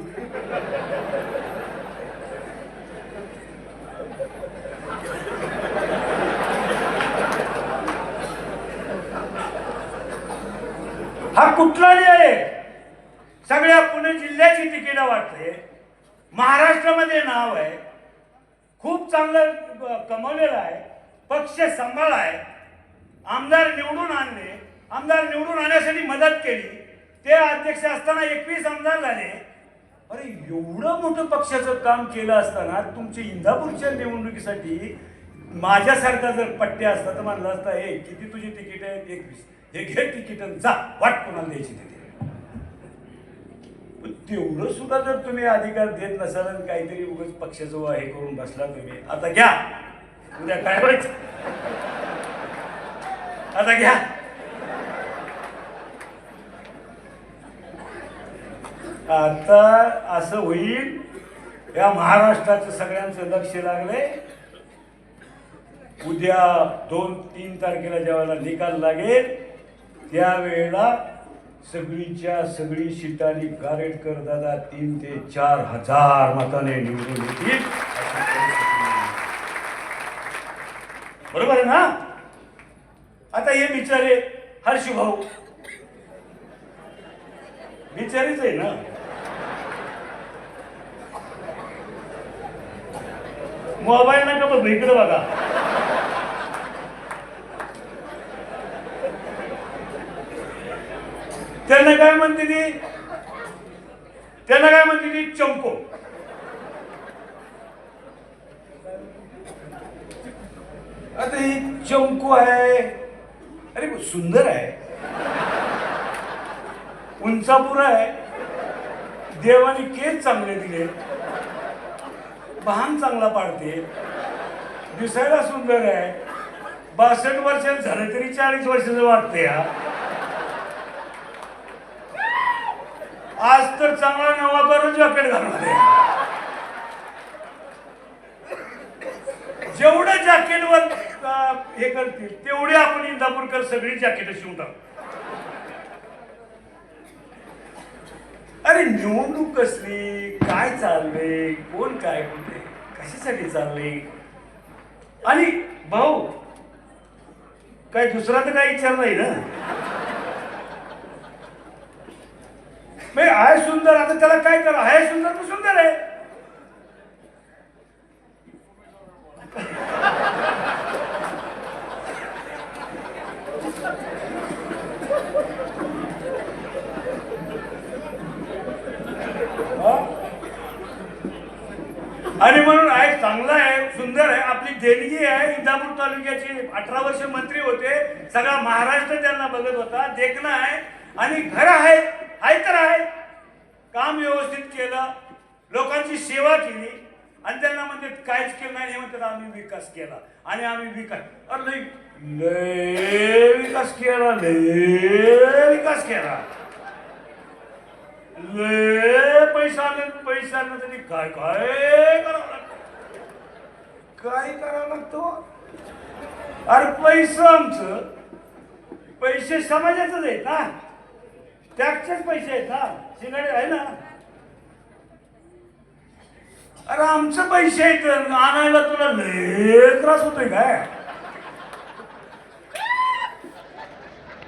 हा कुठला आहे? सगळ्या पुणे जिल्ह्याची तिकीट वाटते. महाराष्ट्रामध्ये नाव आहे, खूप चांगलं कमवलेलं आहे, पक्ष सांभाळाय, आमदार निवडून आणले, आमदार निवडून आणण्यासाठी मदत केली. ते अध्यक्ष असताना 21 आमदार झाले. अरे एवढं मोठं पक्षाचं काम केलं असताना तुमच्या इंदापूरच्या निवडणुकीसाठी माझ्यासारखा जर पट्ट्या असता तर म्हणलं असता हे किती तुझी तिकीट आहे? 21. हे घे तिकीट जा, वाट कोणाला द्यायची तिथे. तेवढं सुद्धा जर तुम्ही अधिकार देत नसाल आणि काहीतरी उगाच पक्षाचं हे करून बसला तुम्ही, आता घ्या, उद्या काय व्हायचं आता घ्या. आता असं होईल, या महाराष्ट्राचं सगळ्यांचं लक्ष लागलंय. उद्या 2-3 तारखेला ज्यावेळेला निकाल लागेल त्यावेळेला सगळीच्या सगळी सीटांनी गारेटकर दादा 3,000 ते 4,000 मताने निवडून येतील. बरोबर आहे ना? आता हे बिचारे हर्ष भाऊ बिचारीच आहे ना, मोबाईल नका बघ, इकडे बघा. त्यांना काय म्हणते ती चंपो. आता ही चंकू आहे, अरे सुंदर आहे, उंचापूर आहे, देवाने केस चांगले दिले, भान चांगला पाडते, दिसायला सुंदर आहे, 62 वर्षात झालं तरी 40 वर्षाचं वाटते. या आज तर चांगला नवा करून जॅकेट घालणार आहे. जेवढं जॅकेटवर हे करतील तेवढे आपण इंदापूरकर सगळी जॅकेट शिवून टाकू. अरे निवडणूक कसली, काय चाललंय, कोण काय होते, कशासाठी चाललंय, आणि भाऊ काय दुसरा तर काही विचार नाही ना. आहे सुंदर, आता त्याला काय करा, आहे सुंदर तर सुंदर आहे. आणि म्हणून आहे, चांगला आहे, सुंदर आहे, आपली देणगी आहे. इंदापूर तालुक्याचे 18 वर्ष मंत्री होते, सगळा महाराष्ट्र त्यांना बघत होता, देखणं आहे, आणि घर आहे तर आहे, काम व्यवस्थित केलं, लोकांची सेवा केली, आणि त्यांना म्हणते काहीच केलं नाही, हे म्हणतात आम्ही विकास केला, आणि आम्ही विकास, अरे लय विकास केला, लय विकास केला, लय पैसा आणलं तरी काय काय करावं लागतं, काय करावं लागतो. अरे पैसा आमचं, पैसे समाजाचंच आहेत ना, टॅक्सचेच पैसे आहेत ना, शिंगाडे आहे ना. अरे आमचं पैसे आहेत, आणायला तुला लय त्रास होतोय काय.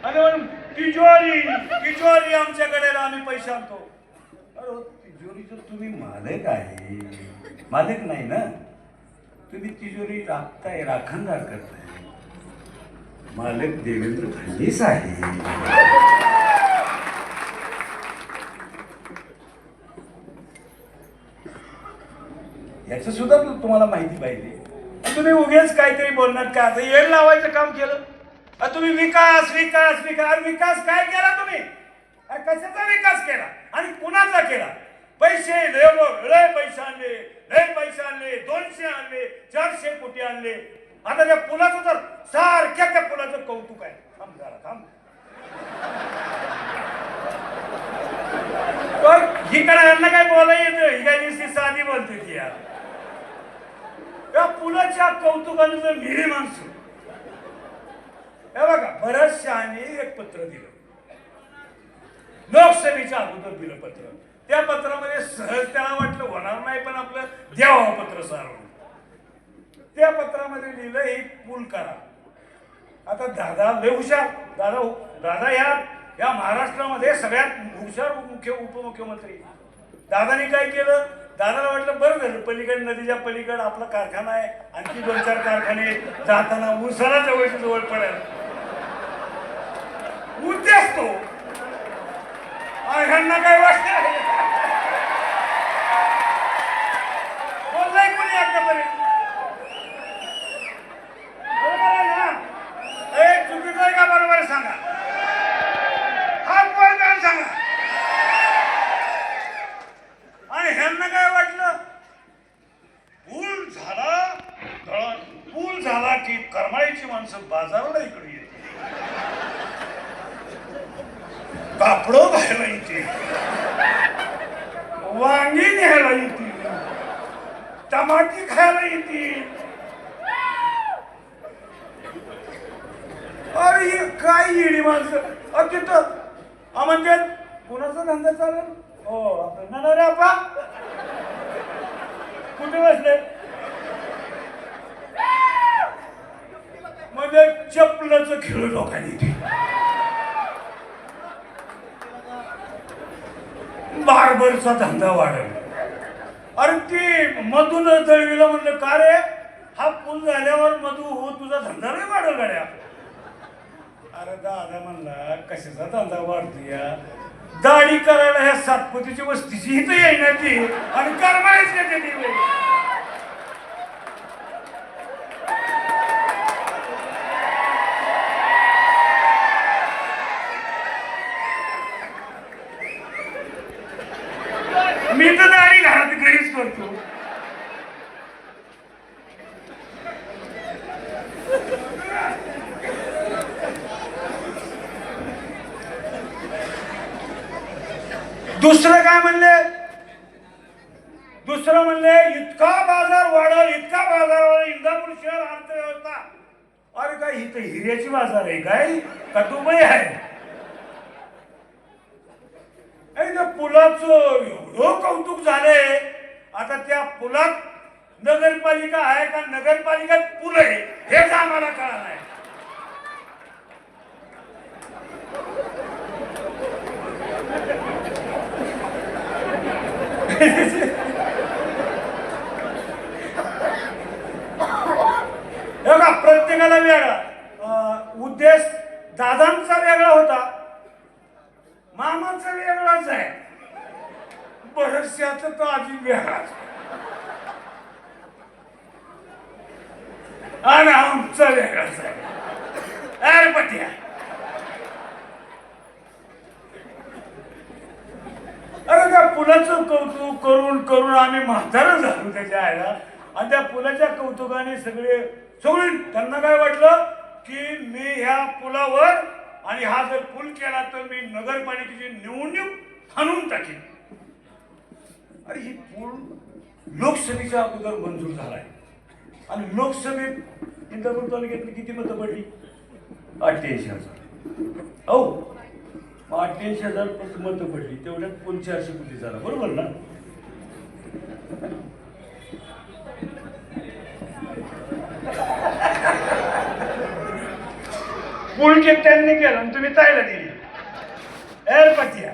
आणि तिजोरी आमच्याकडे आम्ही पैसे आणतो. अरे तिजोरीचं तुम्ही मालक आहे, मालक नाही ना, तुम्ही तिजोरी राखताय, राखणदार करताय. मालक देवेंद्र फडणवीस आहे. याचं सुद्धा तुम्हाला माहिती पाहिजे. तुम्ही उगेच काहीतरी बोलणार का, आता येड लावायचं काम केलं. तुम्ही विकास विकास विकास विकास काय केला तुम्ही, कशाचा विकास केला आणि कुणाचा केला. पैसे लय पैसे आणले, लय पैसे आणले, 200 आणले, 400 कोटी आणले. आता त्या पुलाचं तर सारख्या त्या पुलाचं कौतुक आहे. थांब जरा थांब. तर ही यांना काय बोलायला येतं, ही काय दिसती साधी बोलते ती. यार त्या पुलाच्या कौतुकाने जर मिरी माणसं, हे बघा बऱ्याचशाने एक पत्र दिलं, लोकसभेच्या अगोदर दिलं पत्र. त्या पत्रामध्ये सहज त्याला वाटलं होणार नाही, पण आपलं द्यावं पत्र सारवून. त्या पत्रामध्ये लिहिलं एक पूल करा. आता दादा लय हुशार, दादा या महाराष्ट्रामध्ये सगळ्यात हुशार उपमुख्यमंत्री. दादाने काय केलं, दादाला वाटलं बरं झालं, पलीकडे नदीच्या पलीकडे आपला कारखाना आहे, आणखी 2-4 कारखाने जाताना उसाला जवळच्या जवळ पडेल. उद्देश तो ह्यांना काय वाटतं बोललाय कोणी आतापर्यंत, बरोबर आहे ना. हे चुकीचं आहे का बरोबर आहे सांगा, हात वर करून सांगा. करमाळ्याची माणसं बाजाराला इकडे येते, कापडं घ्यायला येते, वांगी न्यायला येते, टमाटी खायला येते. अरे हे काय येडी माणसं तिथं म्हणतात कोणाचा धंदा चालेल. हो आपला ना रे आपा कुठे बसले म्हणजे चपलाचं खेळ लोकांनी ते बार्बरचा धंदा वाढेल. अरे ती मधून दळवीला म्हणलं का रे हा पूल झाल्यावर मधू हो तुझा धंदा नाही वाढेल गाड्या. अरे दादा म्हणला कशाचा धंदा वाढतोय, दाढी करायला ह्या सातपुतीची वस्तीची इथं येईना ती आणि करमाळीच येते ती. मी तर दाढी घरात घरीच करतो. दुसरं काय म्हणले, दुसरं म्हणले इतका बाजार वाढल, इतका बाजार वाढल, इंदापूर शहर अर्थव्यवस्था. अरे काय इथं हिऱ्याची बाजार आहे काय का दुबई आहे. पुलाचं एवढं कौतुक झालंय, आता त्या पुलात नगरपालिका आहे का नगरपालिकेत पूल आहे हेच आम्हाला कळलं नाही. बघा प्रत्येकाला वेगळा उद्देश. दादांचा वेगळा होता, मामाचा वेगळाच आहे, बरचशाचा तो अजून वेगळाच आणि आमचा वेगळाच आहे. अरे पट्या अरे त्या पुलाचं कौतुक करून करून आम्ही म्हातारं झालो त्याच्या आईला. आणि त्या पुलाच्या कौतुकाने सगळे त्यांना काय वाटलं की मी ह्या पुलावर आणि हा जर पूल केला तर मी नगरपालिकेची निवडणूक हाणून टाकेन. अरे ही पूल लोकसभेच्या अगोदर मंजूर झालाय आणि लोकसभेत इंदापूर तालुक्यातली किती मतं पडली? 88,000. हो 88,000 मतं पडली, तेवढ्यात पूल 400 कोटी झाला. बरोबर ना? पूल त्यांनी केलं आणि तुम्ही ताईला दिली एअरपट्या.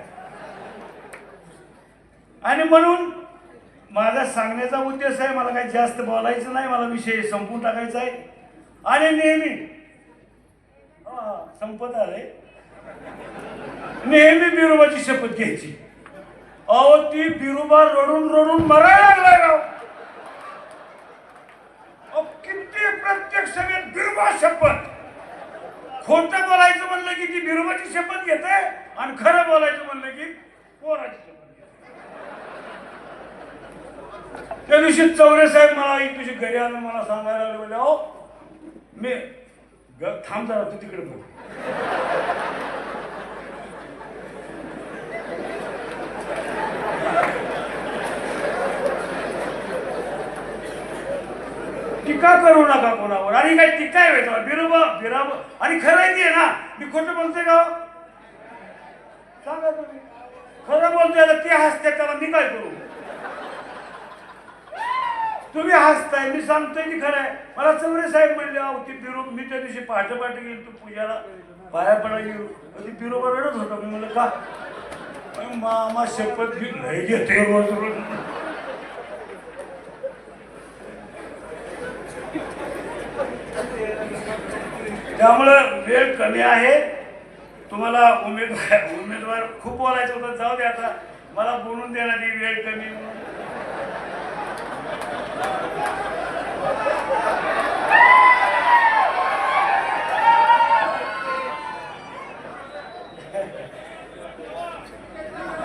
आणि म्हणून माझा सांगण्याचा उद्देश आहे, मला काही जास्त बोलायचं नाही, मला विषय संपून टाकायचा आहे. आणि नेहमी संपत आले नेहमी बिरोबाची शपथ घ्यायची. अहो ती बिरोबा रडून रडून मरायला लागलाय राव. किती प्रत्येक सभेत बिरोबा शपथ. खोटं बोलायचं म्हणलं की ती बिरोबाची शपथ घेते आणि खरं बोलायचं म्हणलं की पोराची शपथ घेते. त्या दिवशी चौरे साहेब मला एक दिवशी घरी आलं, मला सांगायला लागले बोलले अहो मी थांब जरा तू तिकडे बोल. टीका करू नका कोणावर. आणि काय टीका आहे बिरोबा बिराबा आणि खरं ते ना. मी खोटं बोलतोय का? सांगा तुम्ही. खरं बोलतोय ते हसते त्याला मी काय करू? तुम्ही हसताय, मी सांगतोय की खरं आहे. मला चौरे साहेब म्हणले अहो ती बिरो मी त्या दिवशी पहाटे पहाटे गेलो तू पूजाला पाया पडायला गेलो, ती बिरोबा रडत होता. मी म्हणलं का? मामा शपथ घेते रोज रोज. त्यामुळं वेळ कमी आहे. तुम्हाला उमेदवार खूप बोलायचं होतं, जाऊ दे आता. मला बोलून देण्याची वेळ कमी.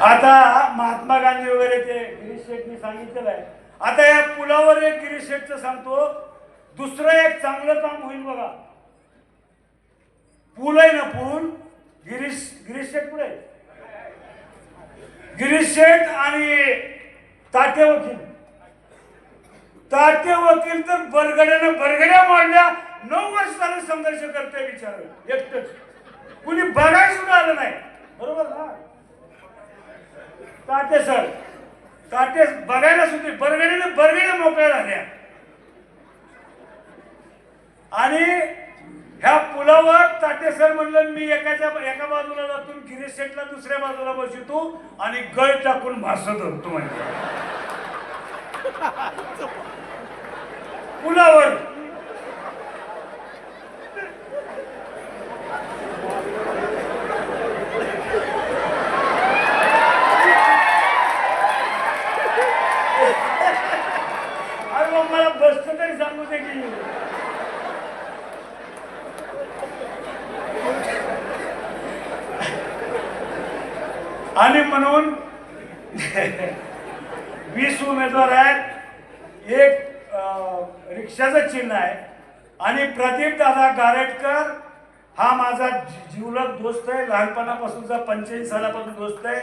आता महात्मा गांधी वगैरे ते गिरीश शेठनी सांगितलेलं आहे. आता या पुलावर एक गिरीश शेठचं सांगतो, दुसरं एक चांगलं काम होईल बघा. पूल आहे ना, पूल गिरीश शेठ पुढे, गिरीश शेठ आणि ताटे वकील तर बरगड्या मांडल्या. 9 वर्ष झाले संघर्ष करते विचार एकटच, कुणी बघायला सुद्धा आलं नाही. बरोबर ना? ताटे बघायला सुद्धा बरगड्या मोकळ्या झाल्या. आणि ह्या पुलावर ताटे सर म्हणलं मी एका बाजूला जातो, गिरीश शेठला दुसऱ्या बाजूला बसवतो आणि गळ टाकून भासत होतो म्हणजे पुलावर. अरे मग मला बसतं तरी सांगू दे की. आणि म्हणून 20 उमेदवार आहेत, एक रिक्षाचं चिन्ह आहे. आणि प्रदीप दादा गारटकर हा माझा जीवलग दोस्त आहे, लहानपणापासूनचा 85 सालापासून दोस्त आहे.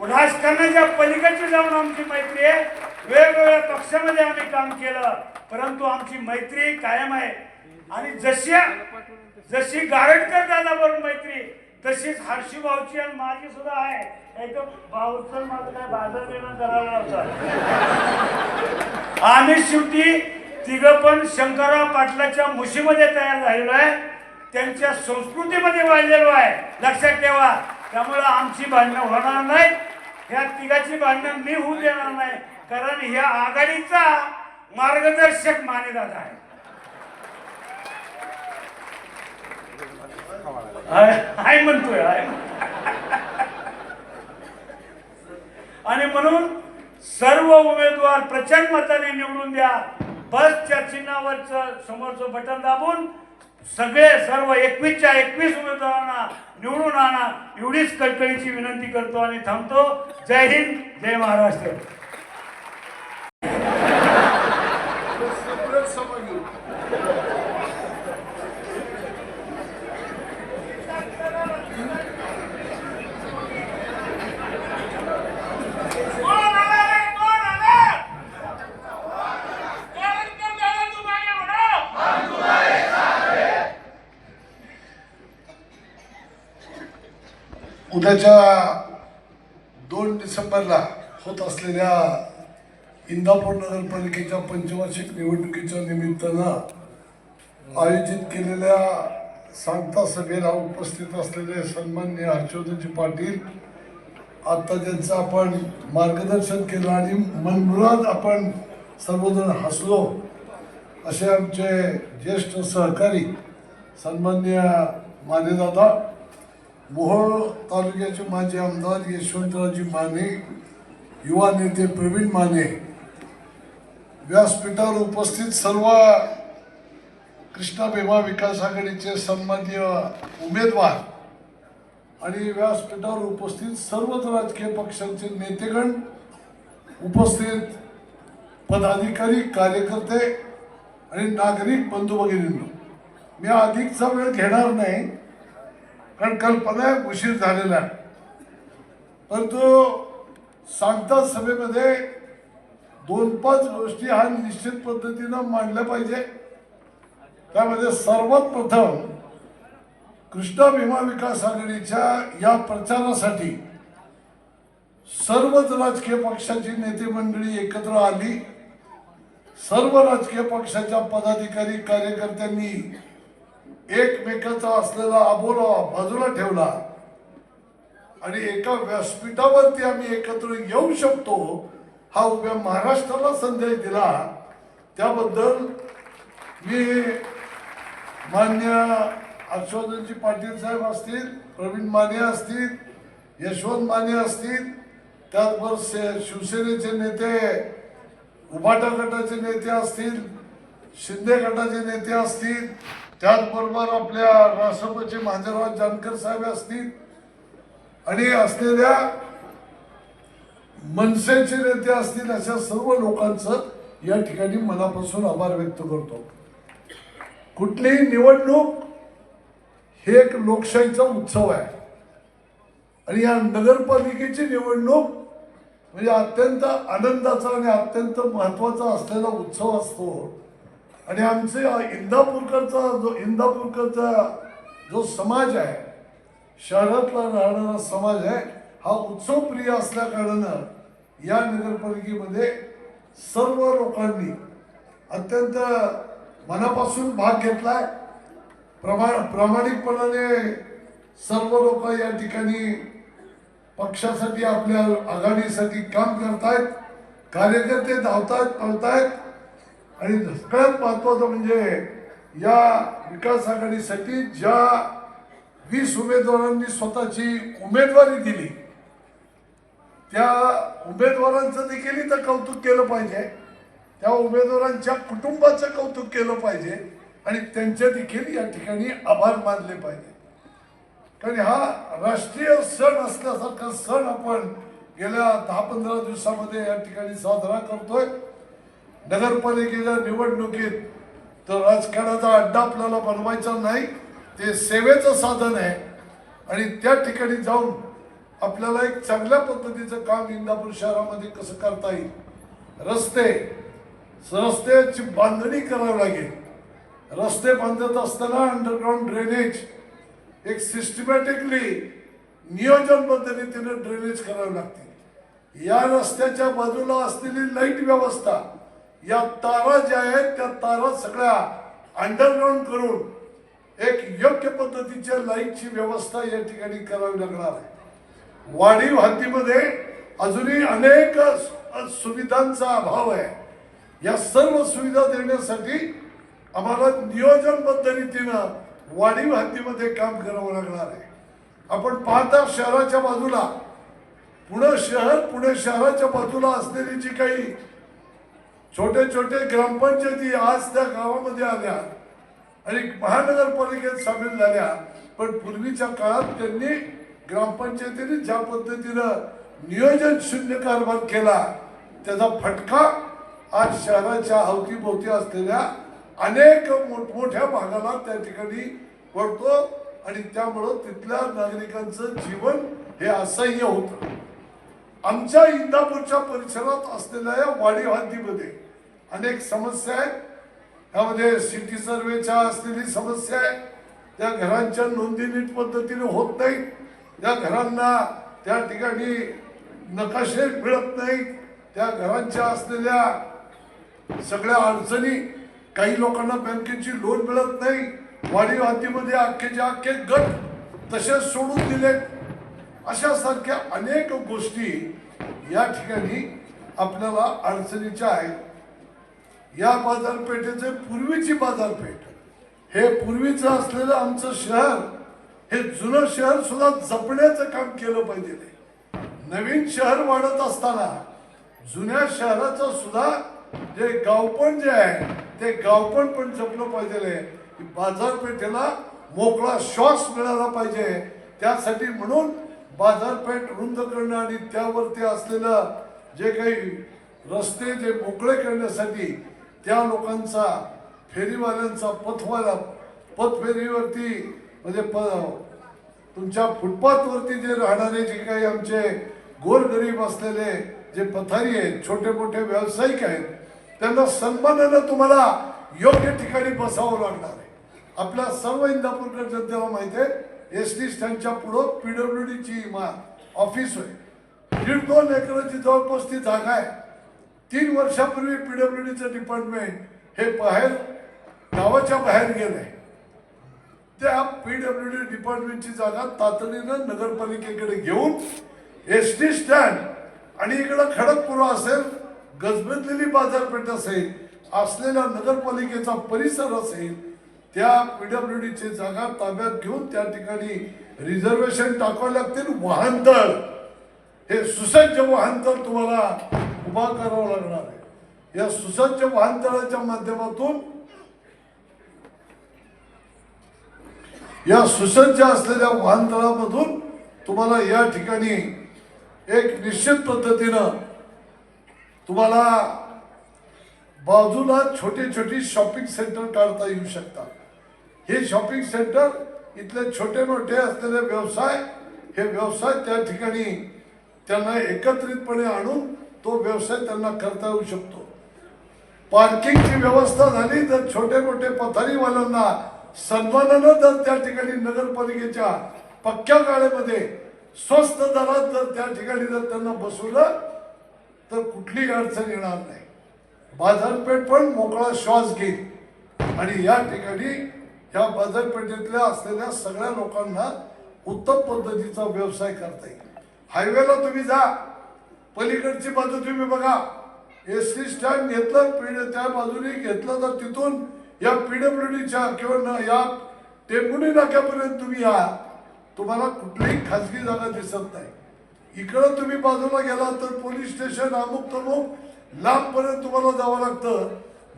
राजकारणाच्या पलीकडची जाऊन आमची मैत्री आहे. वेगवेगळ्या पक्षामध्ये आम्ही काम केलं, परंतु आमची मैत्री कायम आहे. आणि जशी गारटकर दादा बरोबर मैत्री, तशीच हर्षी भाऊची आणि माझी सुद्धा आहे. एकदम भाऊचं माझं काय बाजार देणं करायला होतं. आम्ही शेवटी तिघं पण शंकरराव पाटलाच्या मुशीमध्ये तयार झालेलो आहे, त्यांच्या संस्कृतीमध्ये वाढलेलो आहे, लक्षात ठेवा. त्यामुळं आमची भांडणं होणार नाही, ह्या तिघाची भांडणं मी होऊ देणार नाही, कारण ह्या आघाडीचा मार्गदर्शक मानेदादा आहे. आहे म्हणतोय आणि म्हणून सर्व उमेदवार प्रचंड मताने निवडून द्या. बसच्या चिन्हावरचं समोरचं बटन दाबून सर्व 21च्या 21 उमेदवारांना निवडून आणा, एवढीच कळकळीची विनंती करतो आणि थांबतो. जय हिंद, जय महाराष्ट्र. उद्याच्या 2 डिसेंबरला होत असलेल्या इंदापूर नगरपालिकेच्या पंचवार्षिक निवडणुकीच्या निमित्तानं आयोजित केलेल्या सांगता सभेला उपस्थित असलेले सन्माननीय हर्षवर्धनजी पाटील, आता ज्यांचं आपण मार्गदर्शन केलं आणि मनमुराद आपण सर्वजण हसलो, असे आमचे ज्येष्ठ सहकारी सन्माननीय मानेदादा, मोहोळ तालुक्याचे माजी आमदार यशवंतरावजी माने, युवा नेते प्रवीण माने, व्यासपीठावर उपस्थित सर्व कृष्णा भीमा विकास आघाडीचे सन्माननीय उमेदवार आणि व्यासपीठावर उपस्थित सर्वच राजकीय पक्षांचे नेतेगण, उपस्थित पदाधिकारी, कार्यकर्ते आणि नागरिक बंधू भगिनींनो, मी अधिकचा वेळ घेणार नाही कारण कल्पना उशीर झालेला आहे. परंतु सांगता सभेमध्ये 2-5 गोष्टी हा निश्चित पद्धतीनं मांडल्या पाहिजे. त्यामध्ये सर्वात प्रथम कृष्णा भीमा विकास आघाडीच्या या प्रचारासाठी सर्वच राजकीय पक्षाची नेते मंडळी एकत्र आली. सर्व राजकीय पक्षाच्या पदाधिकारी, कार्यकर्त्यांनी एकमेकाचा असलेला अबोला बाजूला ठेवला आणि एका व्यासपीठावरती आम्ही एकत्र येऊ शकतो हा उभ्या महाराष्ट्राला संदेश दिला. त्याबद्दल मी मान्य हर्षवर्धनजी पाटील साहेब असतील, प्रवीण माने असतील, यशवंत माने असतील, त्याचबरोबर शिवसेनेचे नेते, उभाटा गटाचे नेते असतील, शिंदे गटाचे नेते असतील, त्याचबरोबर आपल्या राष्ट्रपती महादेवराव जानकर साहेब असतील आणि असलेल्या मनसेचे नेते असतील, अशा सर्व लोकांचं या ठिकाणी मनापासून आभार व्यक्त करतो. कुठलीही निवडणूक हे एक लोकशाहीचा उत्सव आहे आणि या नगरपालिकेची निवडणूक म्हणजे अत्यंत आनंदाचा आणि अत्यंत महत्त्वाचा असलेला उत्सव असतो. आणि आमचे इंदापूरकरचा जो समाज आहे, शहरातला राहणारा समाज आहे, हा उत्सव प्रिय असल्या कारणानं या नगरपालिकेमध्ये सर्व लोकांनी अत्यंत मनापासून भाग घेतलाय. प्रामाणिकपणाने सर्व लोक या ठिकाणी पक्षासाठी आपल्या आघाडीसाठी काम करतायत. कार्यकर्ते धावतायत पळतायत आणि सगळ्यात महत्वाचं म्हणजे या विकास आघाडीसाठी ज्या 20 उमेदवारांनी स्वतःची उमेदवारी दिली त्या उमेदवारांचं देखील इथं कौतुक केलं पाहिजे. त्या उमेदवारांच्या कुटुंबाचं कौतुक केलं पाहिजे आणि त्यांचे देखील या ठिकाणी आभार मानले पाहिजे. कारण हा राष्ट्रीय सण असल्यासारखा सण आपण गेल्या 10-15 दिवसामध्ये या ठिकाणी साजरा करतोय. नगरपालिकेच्या निवडणुकीत तर राजकारणाचा अड्डा आपल्याला बनवायचा नाही, ते सेवेचं साधन आहे आणि त्या ठिकाणी जाऊन आपल्याला एक चांगल्या पद्धतीचं काम इंदापूर शहरामध्ये कसं करता येईल. रस्त्याची बांधणी करावी लागेल. रस्ते बांधत असताना अंडरग्राउंड ड्रेनेज एक सिस्टमॅटिकली नियोजन पद्धतीने ड्रेनेज करावे लागते. या रस्त्याच्या बाजूला असलेली लाईट व्यवस्था, या तारा ज्या आहेत त्या तारा सगळ्या अंडरग्राउंड करून एक योग्य पद्धतीच्या लाईटची व्यवस्था या ठिकाणी करावी लागणार आहे. वाढीव हद्दीमध्ये अजूनही अनेक सुविधांचा अभाव आहे. या सर्व सुविधा देण्यासाठी आम्हाला नियोजनबद्ध रीतीनं वाढीव हद्दीमध्ये काम करावं लागणार आहे. आपण पाहता शहराच्या बाजूला पुणे शहराच्या बाजूला असलेली जी काही छोटे छोटे ग्रामपंचायती आज त्या गावामध्ये आल्या आणि महानगरपालिकेत सामील झाल्या. पण पूर्वीच्या काळात त्यांनी ग्रामपंचायतीने ज्या पद्धतीनं नियोजन शून्य कारभार केला त्याचा फटका आज शहराच्या अवतीभोवती असलेल्या अनेक मोठमोठ्या भागाला त्या ठिकाणी पडतो आणि त्यामुळं तिथल्या नागरिकांचं जीवन हे असह्य होतं. आमच्या इंदापूरच्या परिसरात असलेल्या या वाढीव हद्दीमध्ये अनेक समस्या आहेत. त्यामध्ये सिटी सर्वेच्या असलेली समस्या आहे. त्या घरांच्या नोंदी नीट पद्धतीने होत नाहीत. त्या घरांना त्या ठिकाणी नकाशे मिळत नाहीत. त्या घरांच्या असलेल्या सगळ्या अडचणी, काही लोकांना बँकेची लोन मिळत नाही. वाढीव हद्दीमध्ये अख्खेचे अख्खे गट तसेच सोडून दिले. अशा सारख्या अनेक गोष्टी या ठिकाणी आपल्याला अडचणीच्या आहेत. या बाजारपेठेचे पूर्वीची बाजारपेठ, हे पूर्वीचं असलेलं आमचं शहर, हे जुनं शहर सुद्धा जपण्याचं काम केलं पाहिजे. नवीन शहर वाढत असताना जुन्या शहराचं सुद्धा जे गावपण जे आहे ते गावपण पण जपलं पाहिजे. बाजारपेठेला मोकळा श्वास मिळाला पाहिजे. त्यासाठी म्हणून बाजारपेठ रुंद करणं आणि त्यावरती असलेलं जे काही रस्ते जे मोकळे करण्यासाठी त्या लोकांचा, फेरीवाल्यांचा पथफेरीवरती म्हणजे तुमच्या फुटपाथवरती जे राहणारे जे काही आमचे गोरगरीब असलेले जे पथारी आहेत, छोटे मोठे व्यावसायिक आहेत, त्यांना सन्मानानं तुम्हाला योग्य ठिकाणी बसावं लागणार आहे. आपल्या सर्व इंदापूरकर जनतेला माहिती आहे एसटी स्टँडच्या पुढं PWDची ऑफिस आहे. 1.5-2 एकराची जवळपास ती जागा आहे. 3 वर्षापूर्वी PWDचं डिपार्टमेंट हे बाहेर गावाच्या बाहेर गेलंय. त्या PWD डिपार्टमेंटची जागा तातडीनं नगरपालिकेकडे घेऊन एसटी स्टँड आणि इकडं खडकपुरा असेल, गजबजलेली बाजारपेठ असेल, असलेला नगरपालिकेचा परिसर असेल, त्या PWDची जागा ताब्यात घेऊन त्या ठिकाणी रिझर्वेशन टाकावं लागतील. वाहनतळ, हे सुसज्ज वाहनतळ तुम्हाला उभा करावं लागणार आहे. या सुसज्ज वाहनतळाच्या माध्यमातून, या सुसज्ज असलेल्या वाहनतळामधून तुम्हाला या ठिकाणी एक निश्चित पद्धतीनं तुम्हाला बाजूला छोटी छोटी शॉपिंग सेंटर काढता येऊ शकतात. हे शॉपिंग सेंटर इथले छोटे मोठे असलेले व्यवसाय, हे व्यवसाय त्या ठिकाणी त्यांना एकत्रितपणे आणून तो व्यवसाय त्यांना करता येऊ शकतो. पार्किंगची व्यवस्था झाली तर छोटे मोठे पथारीवाल्यांना सन्मानानं जर त्या ठिकाणी नगरपालिकेच्या पक्क्या गाड्यामध्ये स्वस्त दरात जर त्या ठिकाणी जर त्यांना बसवलं तर कुठलीही अडचण येणार नाही. बाजारपेठ पण मोकळा श्वास घेईल आणि या ठिकाणी या बाजारपेठेतल्या असलेल्या सगळ्या लोकांना उत्तम पद्धतीचा व्यवसाय करता येईल. हायवेला तुम्ही जा, पलीकडची बाजू तुम्ही बघा, एसटी स्टँड घेतलं त्या बाजूने घेतलं तर तिथून या PWDच्या किंवा या टेंभुर्णी नाक्यापर्यंत तुम्ही या, तुम्हाला कुठलीही खाजगी जागा दिसत नाही. इकडं तुम्ही बाजूला गेला तर पोलीस स्टेशन अमुक तमुक लांबपर्यंत तुम्हाला जावं लागतं.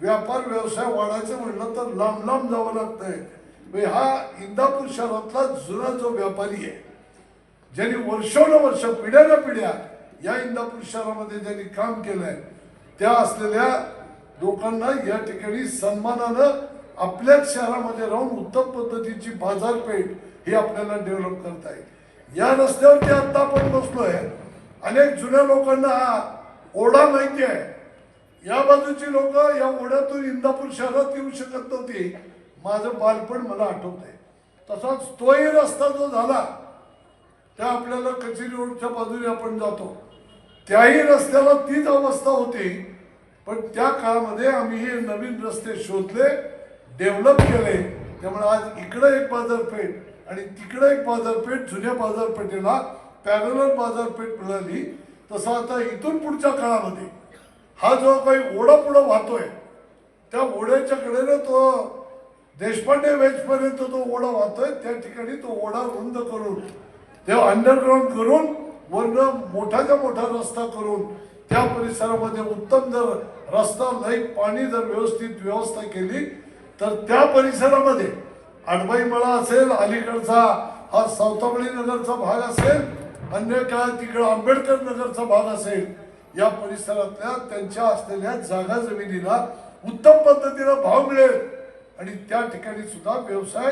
व्यापार व्यवसाय वाढायचं म्हणलं तर लांब लांब जावं लागतंय. हा इंदापूर शहरातला जुना जो व्यापारी आहे, ज्यांनी वर्षोनवर्ष पिढ्या या इंदापूर शहरामध्ये ज्यांनी काम केलंय, त्या असलेल्या लोकांना या ठिकाणी सन्मानानं आपल्याच शहरामध्ये राहून उत्तम पद्धतीची बाजारपेठ ही आपल्याला डेव्हलप करता येईल. या रस्त्यावरती आता आपण बसलोय, अनेक जुन्या लोकांना हा ओढा माहिती आहे. या बाजूची लोक या ओढ्यातून इंदापूर शहरात येऊ शकत नव्हती. माझं बालपण मला आठवत आहे. तसाच तोही रस्ता जो झाला त्या आपल्याला कचेरी रोडच्या बाजूने आपण जातो, त्याही रस्त्याला तीच अवस्था होती. पण त्या काळामध्ये आम्ही हे नवीन रस्ते शोधले, डेव्हलप केले. त्यामुळे आज इकडे एक बाजारपेठ आणि तिकडे एक बाजारपेठ, जुन्या बाजारपेठेला पॅरलल बाजारपेठ मिळाली. तसं आता इथून पुढच्या काळामध्ये हा जो काही ओढा पुढं वाहतोय, त्या ओढ्याच्या कडेने तो देशपांडे वेजपर्यंत तो ओढा वाहतोय, त्या ठिकाणी तो ओढा रुंद करून ते अंडरग्राऊंड करून वरनं मोठाच्या मोठा रस्ता करून त्या परिसरामध्ये उत्तम जर रस्ता, लाईट, पाणी जर व्यवस्थित व्यवस्था केली तर त्या परिसरामध्ये आडबाई मळा असेल, अलीकडचा हा सावतावळी नगरचा भाग असेल, अन्य काय तिकडे आंबेडकर नगरचा भाग असेल, या परिसरातल्या त्यांच्या असलेल्या जागा जमिनीला उत्तम पद्धतीनं भाव मिळेल आणि त्या ठिकाणी सुद्धा व्यवसाय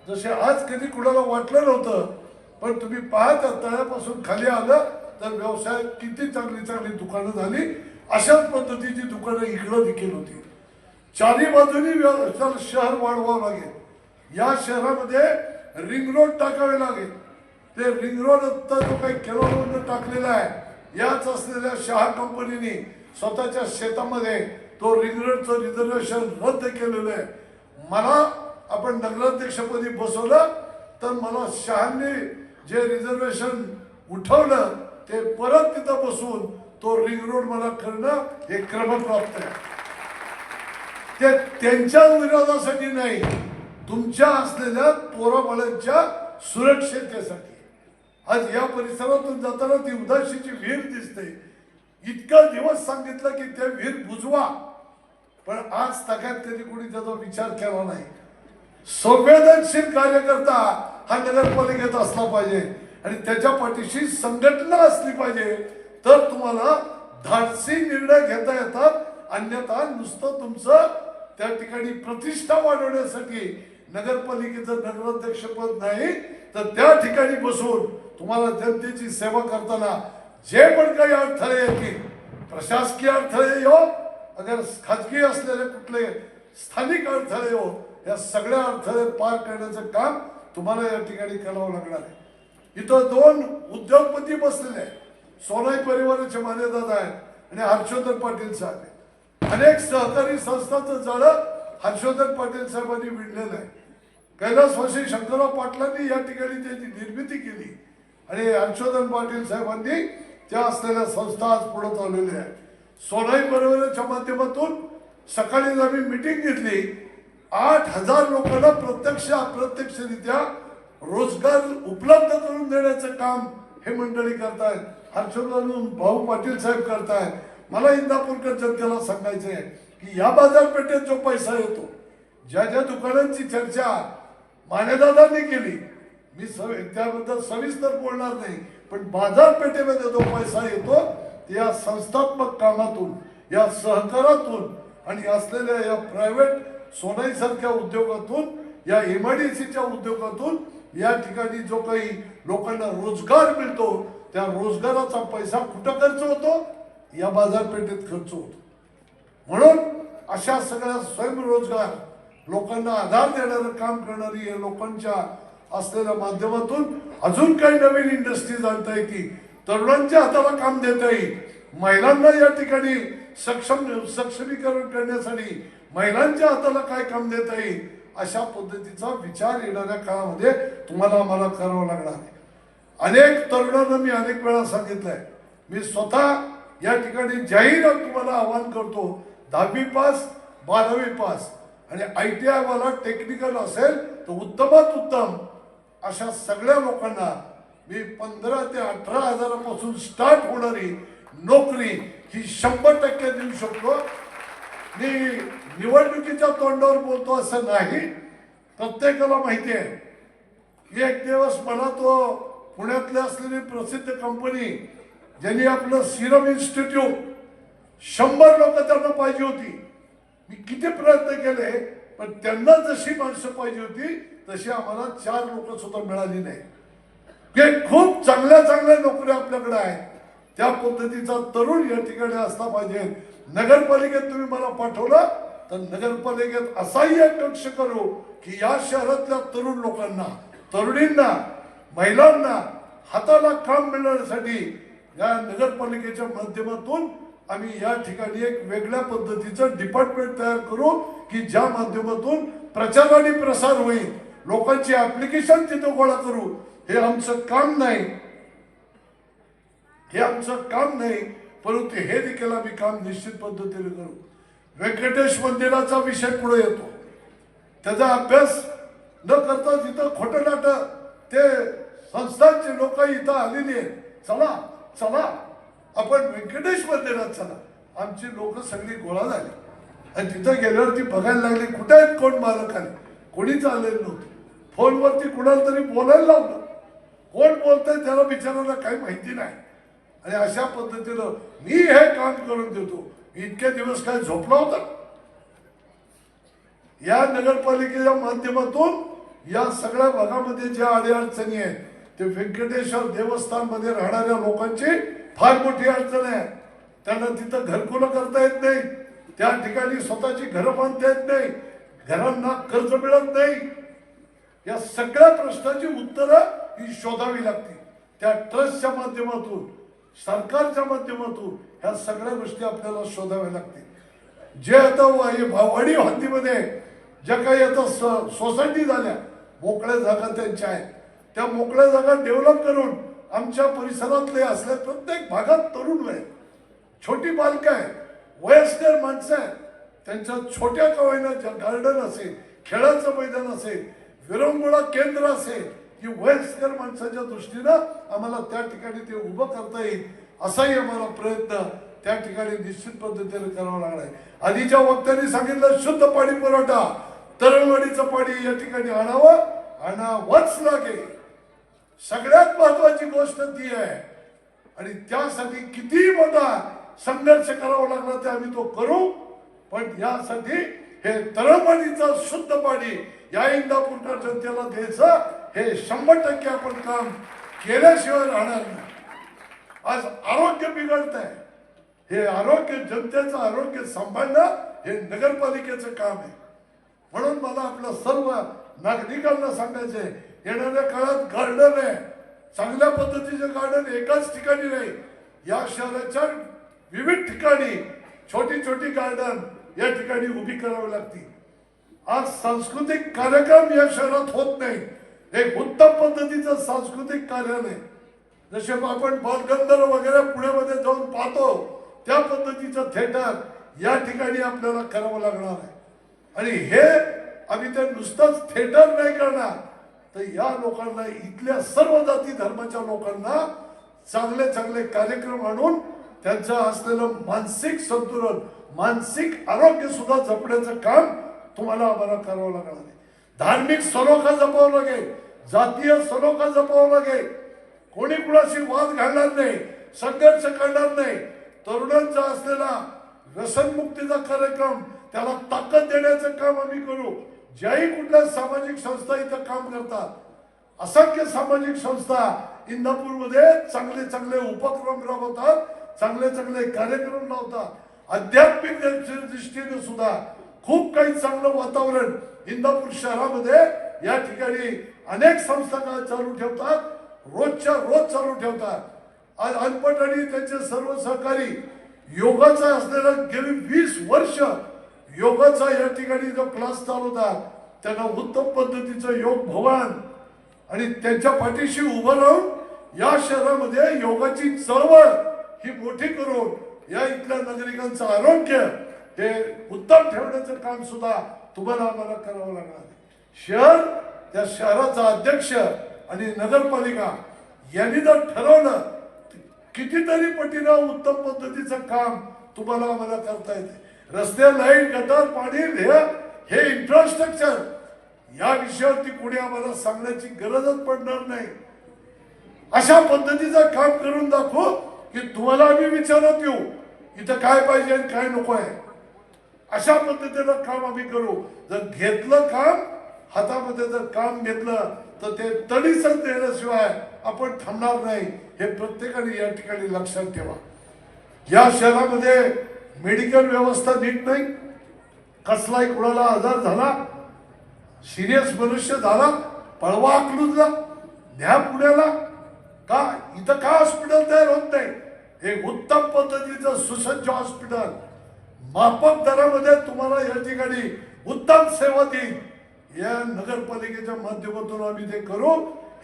जसे आज कधी कुणाला वाटलं नव्हतं, पण तुम्ही पाहता तळ्यापासून खाली आलं तर व्यवसाय किती चांगली चांगली दुकानं झाली. अशाच पद्धतीची दुकानं इकडं देखील होती. चारी बाजूनी शहर वाढवावं लागेल. या शहरामध्ये रिंग रोड टाकावे लागेल. ते रिंग रोड आता जो काही केरळमधून टाकलेला आहे, याच असलेल्या शहा कंपनीने स्वतःच्या शेतामध्ये तो रिंग रोडचं रिझर्वेशन रद्द केलेलं आहे. मला आपण नगराध्यक्षपदी बसवलं तर मला शहांनी जे रिझर्वेशन उठवलं ते परत तिथं बसून तो रिंग रोड मला करणं हे क्रमप्राप्त आहे. ते त्यांच्या विरोधासाठी नाही, तुमच्या असलेल्या पोराबाळांच्या सुरक्षिततेसाठी. आज या परिसरातून जाताना ती उदाशीची विहीर दिसते. इतका दिवस सांगितलं की त्या विहीर बुजवा, पण आज तक्यात कधी कोणी त्याचा विचार केला नाही. संवेदनशील कार्यकर्ता हा नगरपालिकेत असला पाहिजे आणि त्याच्या पाठीशी संघटना असली पाहिजे, तर तुम्हाला धाडसी निर्णय घेता येतात. अन्यथा नुसतं तुमचं त्या ठिकाणी प्रतिष्ठा वाढवण्यासाठी नगरपालिकेचं नगराध्यक्षपद नाही, तर त्या ठिकाणी बसून तुम्हाला जनतेची सेवा करताना जे पण काही अडथळे येतील, प्रशासकीय अडथळे हो, अगर खाजगी असलेले कुठले स्थानिक अडथळे हो, या सगळ्या अडथळे पार करण्याचं काम तुम्हाला या ठिकाणी करावं लागणार आहे. इथं दोन उद्योगपती बसलेले आहेत. सोनाई परिवाराचे मान्यदाता आहेत आणि हर्षवर्धन पाटील साहेब आहेत. अनेक सहकारी संस्थांचं जाळं हर्षवर्धन पाटील साहेबांनी विणलेलं आहे. कैलासवासी शंकरराव पाटलांनी या ठिकाणी त्याची निर्मिती केली आणि हर्षवर्धन पाटील साहेबांनी त्या असलेल्या संस्था आज पुढे चाललेल्या आहेत. सोनाई परिवाराच्या माध्यमातून सकाळी आम्ही मीटिंग घेतली. 8,000 लोकांना प्रत्यक्ष अप्रत्यक्षरित्या रोजगार उपलब्ध करून देण्याचं काम हे मंडळी करतायत. हर्षवर्धन भाऊ पाटील साहेब करतायत. मला इंदापूरकर जनतेला सांगायचं आहे की या बाजारपेठेत जो पैसा येतो, ज्या ज्या दुकानांची चर्चा मान्यदादांनी केली, मी त्याबद्दल सविस्तर बोलणार नाही, पण बाजारपेठेमध्ये जो पैसा येतो ते या संस्थात्मक कामातून, या सहकारातून आणि असलेल्या या प्रायव्हेट सोनाईसारख्या उद्योगातून या एमआयडीसीच्या उद्योगातून या ठिकाणी जो काही लोकांना रोजगार मिळतो त्या रोजगाराचा पैसा कुठं खर्च होतो? या बाजारपेठेत खर्च होतो. म्हणून अशा सगळ्या स्वयंरोजगार लोकांना आधार देणारं काम करणारी या लोकांच्या असलेल्या माध्यमातून अजून काही नवीन इंडस्ट्रीज आणता येतील, तरुणांच्या हाताला काम देता येईल, महिलांना या ठिकाणी सक्षमीकरण करण्यासाठी महिलांच्या हाताला काय काम देता येईल, अशा पद्धतीचा विचार येणाऱ्या काळामध्ये तुम्हाला आम्हाला करावं लागणार आहे. अनेक तरुणांना मी अनेक वेळा सांगितलंय, मी स्वतः या ठिकाणी जाहीर तुम्हाला आवाहन करतो, 10वी पास 12वी पास आणि ITI वाला टेक्निकल असेल तर उत्तमात उत्तम अशा सगळ्या लोकांना मी 15 ते 18 हजारापासून स्टार्ट होणारी नोकरी ही 100% देऊ शकतो. मी निवडणुकीच्या तोंडावर बोलतो असं नाही, प्रत्येकाला माहिती आहे. एक दिवस मला तो पुण्यातली असलेली प्रसिद्ध कंपनी ज्यांनी आपलं सिरम इन्स्टिट्यूट 100 लोक त्यांना पाहिजे होती, मी किती प्रयत्न केले पण त्यांना जशी माणसं पाहिजे होती तशी आम्हाला 4 लोक सुद्धा मिळाली नाही. हे खूप चांगल्या चांगल्या नोकऱ्या आपल्याकडे आहेत, त्या पद्धतीचा तरुण या ठिकाणी असला पाहिजे. नगरपालिकेत तुम्ही मला पाठवलं तर नगरपालिकेत असाही एक कक्ष करू की या शहरातल्या तरुण लोकांना, तरुणींना, महिलांना हाताला काम मिळण्यासाठी या नगरपालिकेच्या माध्यमातून आम्ही या ठिकाणी एक वेगळ्या पद्धतीचं डिपार्टमेंट तयार करू की ज्या माध्यमातून प्रचार आणि प्रसार होईल, लोकांची ऍप्लिकेशन तिथं गोळा करू. हे आमचं काम नाही, हे आमचं काम नाही, परंतु हे देखील आम्ही काम निश्चित पद्धतीने करू. व्यंकटेश मंदिराचा विषय पुढे येतो, त्याचा अभ्यास न करता जिथं खोटं नाटं ते संस्थांची लोक इथं आलेली आहेत, चला चला आपण व्यंकटेश मंदिरात चला. आमची लोक सगळी गोळा झाली आणि तिथं गेल्यावरती बघायला लागली कुठे आहेत कोण मालक आले, कोणीच आलेलं नव्हतं. फोनवरती कुणाला तरी बोलायला लावलं, कोण बोलतंय त्याला बिचारायला काही माहिती नाही. आणि अशा पद्धतीनं मी हे काम करून देतो. इतके दिवस काय झोपला होता? या नगरपालिकेच्या माध्यमातून या सगळ्या भागामध्ये ज्या अडीअडचणी आहेत ते व्यंकटेश्वर देवस्थान मध्ये राहणाऱ्या लोकांची फार मोठी अडचण आहे. त्यांना तिथं घरकुलं करता येत नाही, त्या ठिकाणी स्वतःची घरं बांधता येत नाही, घरांना कर्ज मिळत नाही. या सगळ्या प्रश्नाची उत्तरं ही शोधावी लागतील. त्या ट्रस्टच्या माध्यमातून, सरकारच्या माध्यमातून ह्या सगळ्या गोष्टी आपल्याला शोधाव्या लागतील. जे आता वाडी हद्दीमध्ये ज्या काही आता सोसायटी झाल्या, मोकळ्या जागा त्यांच्या आहेत, त्या मोकळ्या जागा डेव्हलप करून आमच्या परिसरातले असल्या प्रत्येक भागात तरुण आहेत, छोटी बालकं आहेत, वयस्कर माणसं आहेत, त्यांच्या छोट्या कवयना गार्डन असेल, खेळाचं मैदान असेल, विरंगुळा केंद्र असेल, की वयस्कर माणसाच्या दृष्टीनं आम्हाला त्या ठिकाणी ते उभं करता येईल असाही आम्हाला प्रयत्न त्या ठिकाणी निश्चित पद्धतीने करावा लागलाय. आधीच्या वक्त्यांनी सांगितलं शुद्ध पाणी पुरवठा, तरणवाडीचं पाणी या ठिकाणी आणावंच लागेल. सगळ्यात महत्वाची गोष्ट ती आहे आणि त्यासाठी किती मोठा संघर्ष करावा लागला ते आम्ही तो करू. पण यासाठी हे तरणवाडीचं शुद्ध पाणी या इंदापूरच्या जनतेला द्यायचं, हे 100% आपण काम केल्याशिवाय राहणार नाही. आज आरोग्य बिघडत आहे, हे आरोग्य, जनतेचं आरोग्य सांभाळणं हे नगरपालिकेचं काम आहे. म्हणून मला आपल्या सर्व नागरिकांना सांगायचंय, येणाऱ्या काळात गार्डन आहे, चांगल्या पद्धतीचे गार्डन एकाच ठिकाणी नाही, या शहराच्या विविध ठिकाणी छोटी छोटी गार्डन या ठिकाणी उभी करावी लागतील. आज सांस्कृतिक कार्यक्रम या शहरात होत नाही, एक उत्तम पद्धतीचं सांस्कृतिक कार्यालय जसे आपण बालगंधर्व वगैरे पुण्यामध्ये जाऊन पाहतो त्या पद्धतीचं थिएटर या ठिकाणी आपल्याला करावं लागणार आहे. आणि हे आम्ही ते नुसतंच थिएटर नाही करणार, तर या लोकांना, इथल्या सर्व जाती धर्माच्या लोकांना चांगले चांगले कार्यक्रम आणून त्यांचं असलेलं मानसिक संतुलन, मानसिक आरोग्य सुद्धा जपण्याचं काम तुम्हाला आम्हाला करावं लागणार आहे. धार्मिक सलोखा जपावं लागेल, जातीय सलोखा जपावं लागेल, कोणी कुणाशी वाद घालणार नाही, संघर्ष करणार नाही. तरुणांचा असलेला व्यसनमुक्तीचा कार्यक्रम त्याला ताकद देण्याचं काम आम्ही करू. ज्याही कुठल्या सामाजिक संस्था इथं काम करतात असंख्य सामाजिक संस्था इंदापूरमध्ये चांगले चांगले उपक्रम राबवतात, चांगले चांगले कार्यक्रम लावतात। आध्यात्मिक दृष्टीने सुद्धा खूप काही चांगलं वातावरण इंदापूर शहरामध्ये या ठिकाणी अनेक संस्था चालू ठेवतात, रोजच्या रोज चालू ठेवतात। आज अनपट आणि त्यांचे सर्व सहकारी योगाचा असलेला गेली 20 वर्ष योगाचा या ठिकाणी जो क्लास चालवतात त्यांना उत्तम पद्धतीचं योग भवन आणि त्यांच्या पाठीशी उभं राहून या शहरामध्ये योगाची चळवळ ही मोठी करून या इथल्या नागरिकांचं आरोग्य हे उत्तम ठेवण्याचं काम सुद्धा तुम्हाला आम्हाला करावं लागणार। शहर त्या शहराचा अध्यक्ष आणि नगरपालिका यांनी जर ठरवलं कितीतरी पटीनं उत्तम पद्धतीचं काम तुम्हाला आम्हाला करता येते। रस्ते, लाईट, गटार, पाणी हे इन्फ्रास्ट्रक्चर या विषयावरती कोणी आम्हाला सांगण्याची गरजच पडणार नाही। अशा पद्धतीचं काम करून दाखवू की तुम्हाला आम्ही विचारत येऊ इथं काय पाहिजे आणि काय नको आहे। अशा पद्धतीनं काम आम्ही करू। जर घेतलं काम हातामध्ये, जर काम घेतलं तर ते तडीसच देण्याशिवाय आपण थांबणार नाही, हे प्रत्येकाने या ठिकाणी लक्षात ठेवा। या शहरामध्ये मेडिकल व्यवस्था नीट नाही, कसलाही कुणाला आजार झाला, सिरियस मनुष्य झाला, पळवा अकलूजला, न्या पुण्याला, का इथं का हॉस्पिटल तयार होत नाही? एक उत्तम पद्धतीचं सुसज्ज हॉस्पिटल माफक दरामध्ये तुम्हाला या ठिकाणी उत्तम सेवा देईल। या नगरपालिकेच्या माध्यमातून आम्ही ते करू।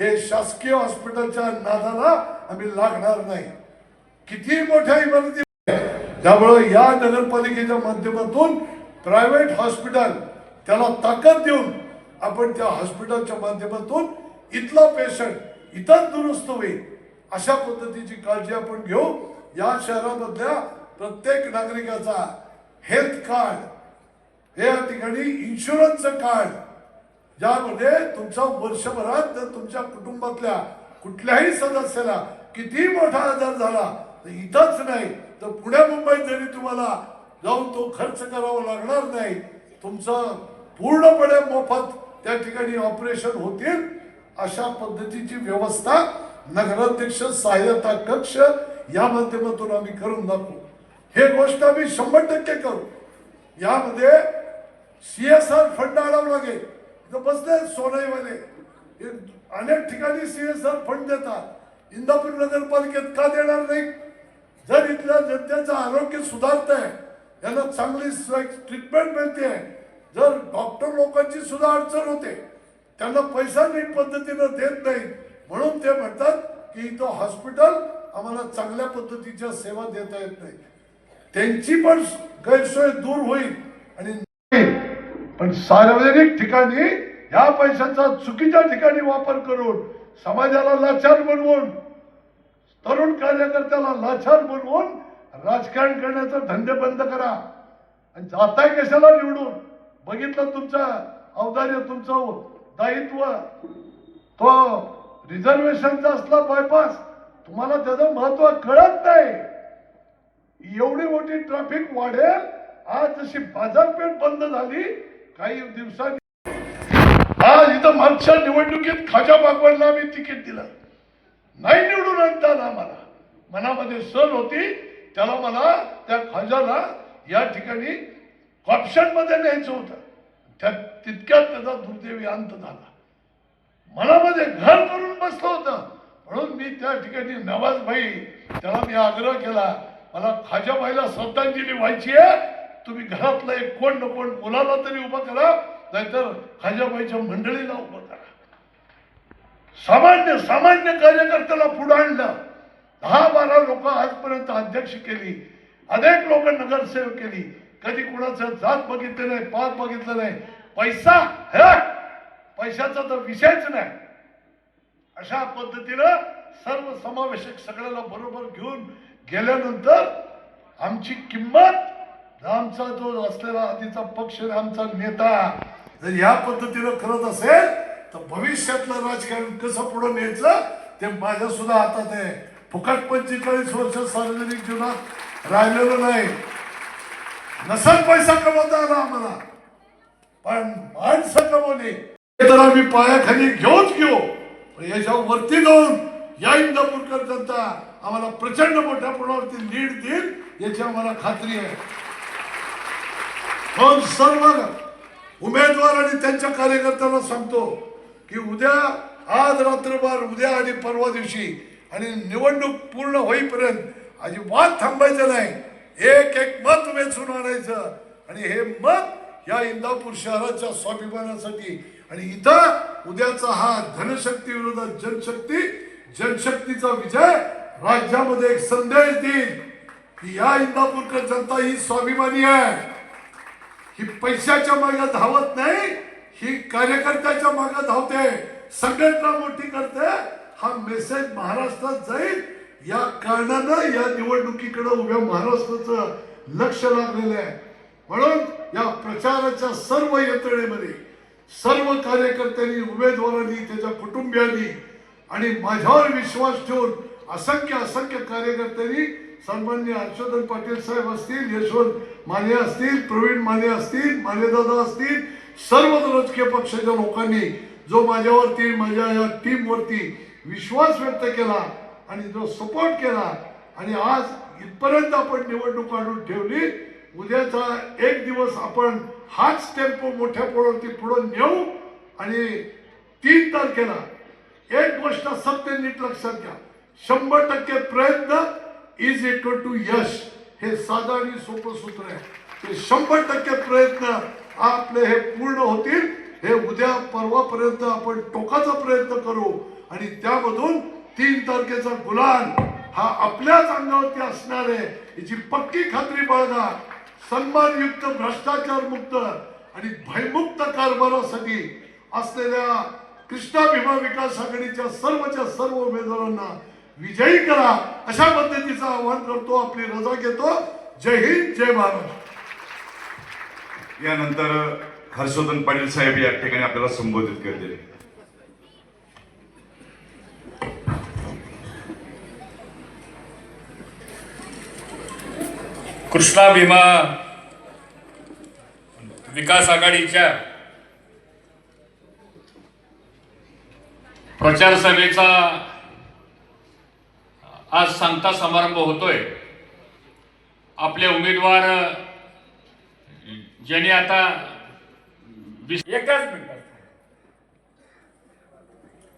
हे शासकीय हॉस्पिटलच्या नादाला आम्ही लागणार नाही। किती मोठ्या इमारती, त्यामुळे या नगरपालिकेच्या माध्यमातून प्रायव्हेट हॉस्पिटल त्याला ताकद देऊन आपण त्या हॉस्पिटलच्या माध्यमातून इथला पेशंट इथंच दुरुस्त होईल अशा पद्धतीची काळजी आपण घेऊ। या शहरामधल्या प्रत्येक नागरिकाचा हेल्थ कार्ड हे या ठिकाणी इन्शुरन्सचं कार्ड, ज्यामध्ये तुमच्या वर्षभरात जर तुमच्या कुटुंबातल्या कुठल्याही सदस्याला किती मोठा आजार झाला तर इथंच नाही तर पुण्या मुंबईत जरी तुम्हाला जाऊन तो खर्च करावा लागणार नाही, तुमचं पूर्णपणे मोफत त्या ठिकाणी ऑपरेशन होतील अशा पद्धतीची व्यवस्था नगराध्यक्ष सहाय्यता कक्ष या माध्यमातून आम्ही करून दाखवू। हे गोष्ट आम्ही 100% करू। यामध्ये CSR फंड आणावं लागेल। इथं बसले सोनाईवाले, हे अनेक ठिकाणी CSR फंड देतात, इंदापूर नगरपालिकेत का देणार नाही? जर इथल्या जनतेचं आरोग्य सुधारतंय, यांना चांगली ट्रीटमेंट मिळते, जर डॉक्टर लोकांची सुद्धा अडचण होते, त्यांना पैसा नीट पद्धतीनं देत नाही, म्हणून ते म्हणतात की इथं हॉस्पिटल आम्हाला चांगल्या पद्धतीच्या सेवा देता येत नाही, त्यांची पण गैरसोय दूर होईल। आणि पण सार्वजनिक ठिकाणी या पैशांचा चुकीच्या ठिकाणी वापर करून समाजाला लाचार बनवून, तरुण कार्यकर्त्याला लाचार बनवून राजकारण करण्याचा धंदे बंद करा। आणि जाताय कशाला निवडून? बघितलं तुमचं औदार्य, तुमचं दायित्व, तो रिझर्वेशनचा असला बायपास, तुम्हाला त्याचं महत्व कळत नाही। एवढी मोठी ट्रॅफिक वाढेल, आज जशी बाजारपेठ बंद झाली काही दिवसांनी, आज इथं मागच्या निवडणुकीत खाजा बागवानला आम्ही तिकीट दिलं नाही, निवडून आणता आलं आम्हाला, मनामध्ये सल होती, त्याला मला त्या खाजाला या ठिकाणी ऑप्शन मध्ये न्यायचं होतं, तितक्यात त्याचा दुर्दैवी अंत झाला। मनामध्ये घर करून बसलं होतं, म्हणून मी त्या ठिकाणी नवाज भाई त्याला मी आग्रह केला, मला खाजाबाईला श्रद्धांजली व्हायची आहे, तुम्ही घरातलं एक कोण न कोण मुलाला तरी उभं करा, नाहीतर खाजाबाईच्या मंडळीला उभं करा। सामान्य कार्यकर्त्याला पुढे आणलं, 10-12 लोक आजपर्यंत अध्यक्ष केली, अनेक लोक नगरसेवक केली, कधी कुणाचं जात बघितलं नाही, पात बघितलं नाही, पैशाचा तर विषयच नाही। अशा पद्धतीनं सर्व समावेशक सगळ्याला बरोबर घेऊन गेल्यानंतर आमची किंमत, आमचा जो असलेला आधीचा पक्ष, आमचा नेता जर या पद्धतीनं करत असेल तर भविष्यातलं राजकारण कसं पुढे न्यायचं ते माझ्या सुद्धा हातात आहे। फुकट 45 वर्ष सार्वजनिक जीवनात राहिलेलं नाही, नसल पैसा कमवता आला आम्हाला, पण माणसं कमवली हे तर आम्ही पायाखाली घेऊ पण याच्या वरती जाऊन या इंदापूरकर जनता आम्हाला प्रचंड मोठ्या प्रमाणावरती लीड देईल याची आम्हाला खात्री आहे. पण सर्व उमेदवार आणि त्यांच्या कार्यकर्त्यांना सांगतो की उद्या आज रात्रभर उद्या आणि परवा दिवशी आणि निवडणूक पूर्ण होईपर्यंत अजिबात थांबायचं नाही. एक एक मत वेचून आणायचं आणि हे मत या इंदापूर शहराच्या स्वाभिमानासाठी आणि इथं उद्याचा हा धनशक्ती विरोधात जनशक्ती जनशक्तीचा विजय राज्यामध्ये एक संदेश देईल की या इंदापूरकर जनता ही स्वाभिमानी आहे. ही पैशाच्या मागे धावत नाही, ही कार्यकर्त्याच्या मागे धावते, संघटना मोठी करते. हा मेसेज महाराष्ट्रात जाईल. या कारणानं या निवडणुकीकडे उभ्या महाराष्ट्राचं लक्ष लागलेलं आहे. म्हणून या प्रचाराच्या सर्व यंत्रणेमध्ये सर्व कार्यकर्त्यांनी उमेदवारांनी त्याच्या कुटुंबियांनी आणि माझ्यावर विश्वास ठेवून असंख्य कार्यकर्त्यांनी सन्माननीय हर्षवर्धन पाटील साहेब असतील, यशवंत माने असतील, प्रवीण माने असतील, मानेदादा असतील, सर्व राजकीय पक्षाच्या लोकांनी जो माझ्यावरती माझ्या या टीमवरती विश्वास व्यक्त केला आणि जो सपोर्ट केला आणि आज इथपर्यंत आपण निवडणूक आणून ठेवली. उद्याचा एक दिवस आपण हाच टेम्पो मोठ्या प्रमाणावरती पुढे नेऊ आणि 3 तारखेला एक गोष्ट सत्य नीट लक्षात घ्या, 100% प्रयत्न इज इक्वल टू यश. हे साधं आणि सोपं सूत्र आहे. ते 100% प्रयत्न आपले हे पूर्ण होतील. हे उद्या परवापर्यंत आपण टोकाचा प्रयत्न करू आणि त्यामधून 3 तारखेचा गुलाल हा आपल्याच अंगावरती असणार आहे याची पक्की खात्री बाळगा. सन्मानयुक्त भ्रष्टाचार मुक्त आणि भयमुक्त कारभारासाठी असलेल्या कृष्णा भीमा विकास आघाडीच्या सर्व उमेदवारांना विजयी करा अशा पद्धतीचं आवाहन करतो. आपली रजा घेतो. जय हिंद, जय महाराष्ट्र. यानंतर हर्षवर्धन पाटील साहेब या ठिकाणी आपल्याला संबोधित करतील. कृष्णा भीमा विकास आघाडीच्या प्रचार सभेचा आज सांगता समारंभ होतोय. आपले उमेदवार ज्यांनी आता एकाच मिनिटात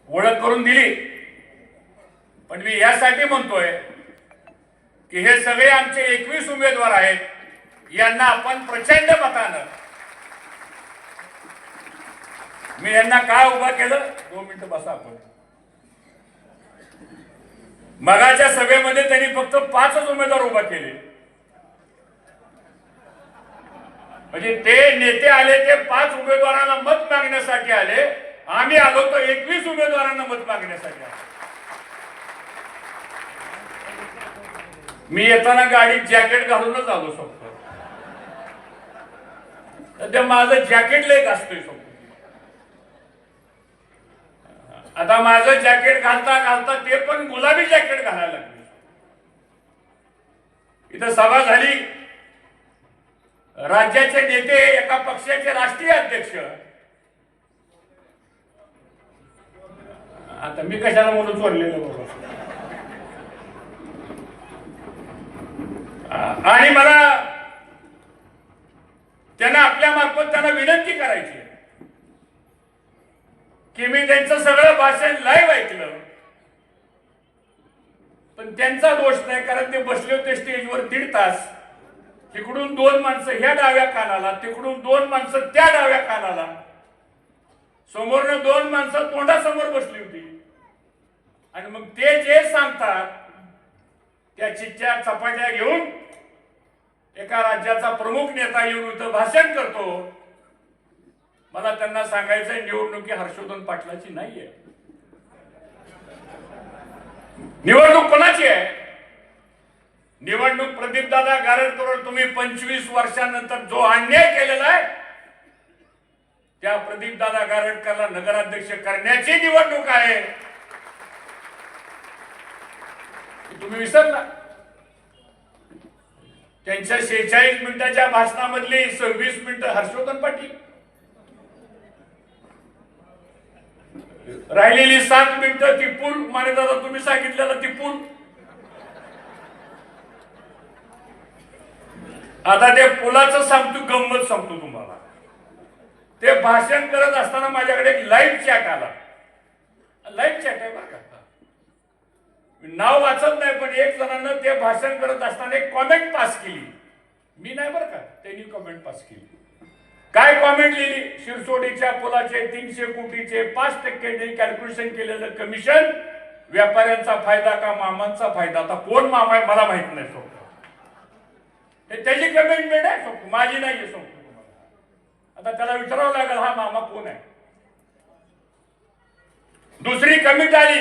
ओळख करून दिली, पण मी यासाठी म्हणतोय की हे सगळे आमचे 21 उमेदवार आहेत. यांना आपण प्रचंड मतानं, मी यांना काय उभा केलं, 2 मिनिटं बसा आपण. मगाच्या सभेमध्ये त्यांनी फक्त 5च उमेदवार उभा केले. म्हणजे ते नेते आले ते 5 उमेदवारांना मत मागण्यासाठी आले. आम्ही आलो तो 21 उमेदवारांना मत मागण्यासाठी आलो. मी येताना गाडीत जॅकेट घालूनच आलो शकतो. सध्या माझं जॅकेट लय असतोय शकतो. आता माझं जॅकेट घालता घालता ते पण गुलाबी जॅकेट घालायला लागले. इथं सभा झाली. राज्याचे नेते, एका पक्षाचे राष्ट्रीय अध्यक्ष, आता मी कशाला म्हणून सोडलेलं बरोबर. आणि मला त्यांना आपल्या मार्फत त्यांना विनंती करायची की मी त्यांचं सगळं भाषण लाईव्ह ऐकलं, पण त्यांचा दोष नाही, कारण ते बसले होते स्टेजवर 1.5 तास. तिकडून 2 माणसं ह्या डाव्या कानाला, तिकडून 2 माणसं त्या डाव्या कानाला, समोरनं 2 माणसं तोंडासमोर बसली होती. आणि मग ते जे सांगतात त्या चिठ्ठ्या चपाट्या घेऊन एका राज्याचा प्रमुख नेता येऊन इथं भाषण करतो. मला त्यांना सांगायचंय, निवडणूक हर्षवर्धन पाटलाची नाहीये. निवडणूक कोणाची आहे? निवडणूक प्रदीपदादा गारटकर, तुम्ही 25 वर्षानंतर जो अन्याय केलेला आहे त्या प्रदीपदादा गारटकरला नगराध्यक्ष करण्याची निवडणूक आहे. तुम्ही विसरला. त्यांच्या 46 मिनिटाच्या भाषणामधली 26 मिनिटं हर्षवर्धन पाटील. राहिलेली 7 मिनिटं ती पूल माने दादा तुम्ही सांगितलेलं ती पूल आता ते पुलाचं सांगतो गंमत सांगतो तुम्हाला. ते भाषण करत असताना माझ्याकडे एक लाईव्ह चॅट आला. लाईव्ह चॅट आहे बरं का, नाव वाचत नाही पण एक जणांना ते भाषण करत असताना एक कॉमेंट पास केली. मी नाही बरं का, त्यांनी कॉमेंट पास केली. काय कॉमेंट लिहिली? शिरसोडीच्या पुलाचे 300 कोटीचे 5% कॅल्क्युलेशन केलेलं कमिशन व्यापाऱ्यांचा फायदा का मामांचा फायदा? आता कोण मामा आहे मला माहित नाही. सोडतो त्याची कमेंटमेंट आहे, सोडतो माझी नाही आहे. सोडतो तुम्हाला आता त्याला विचारावं लागेल हा मामा कोण आहे. दुसरी कमेंट आली,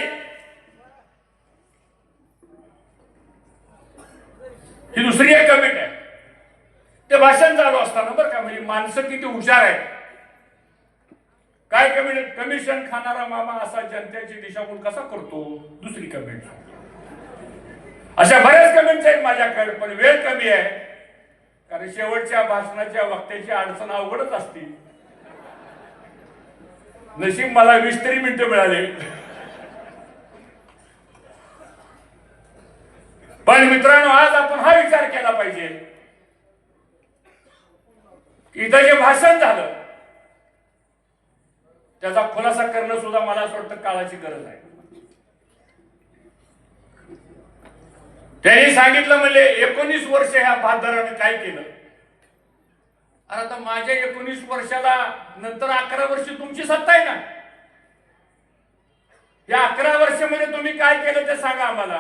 ही दुसरी एक कमेंट आहे. ते भाषण चालू असताना बरं का, म्हणजे माणसं किती हुशार आहेत. काय कमेंट? कमिशन खाणारा मामा असा जनतेची दिशाभूल कसा करतो? दुसरी कमेंट. अशा बऱ्याच कमेंट्स आहेत माझ्याकडे, पण वेळ कमी आहे कारण शेवटच्या भाषणाच्या वक्त्याची अडचण अवघडच असते. नशीब मला 20 तरी मिनिटं मिळाले. पण मित्रांनो, आज आपण हा विचार केला पाहिजे, इथं जे भाषण झालं त्याचा खुलासा करणं सुद्धा मला असं वाटतं काळाची गरज आहे. त्यांनी सांगितलं म्हणजे 19 वर्ष ह्या भातदाराने काय केलं. अरे आता माझ्या 19 वर्षाला नंतर 11 वर्ष तुमची सत्ता आहे ना. या 11 वर्षामध्ये तुम्ही काय केलं ते सांगा आम्हाला.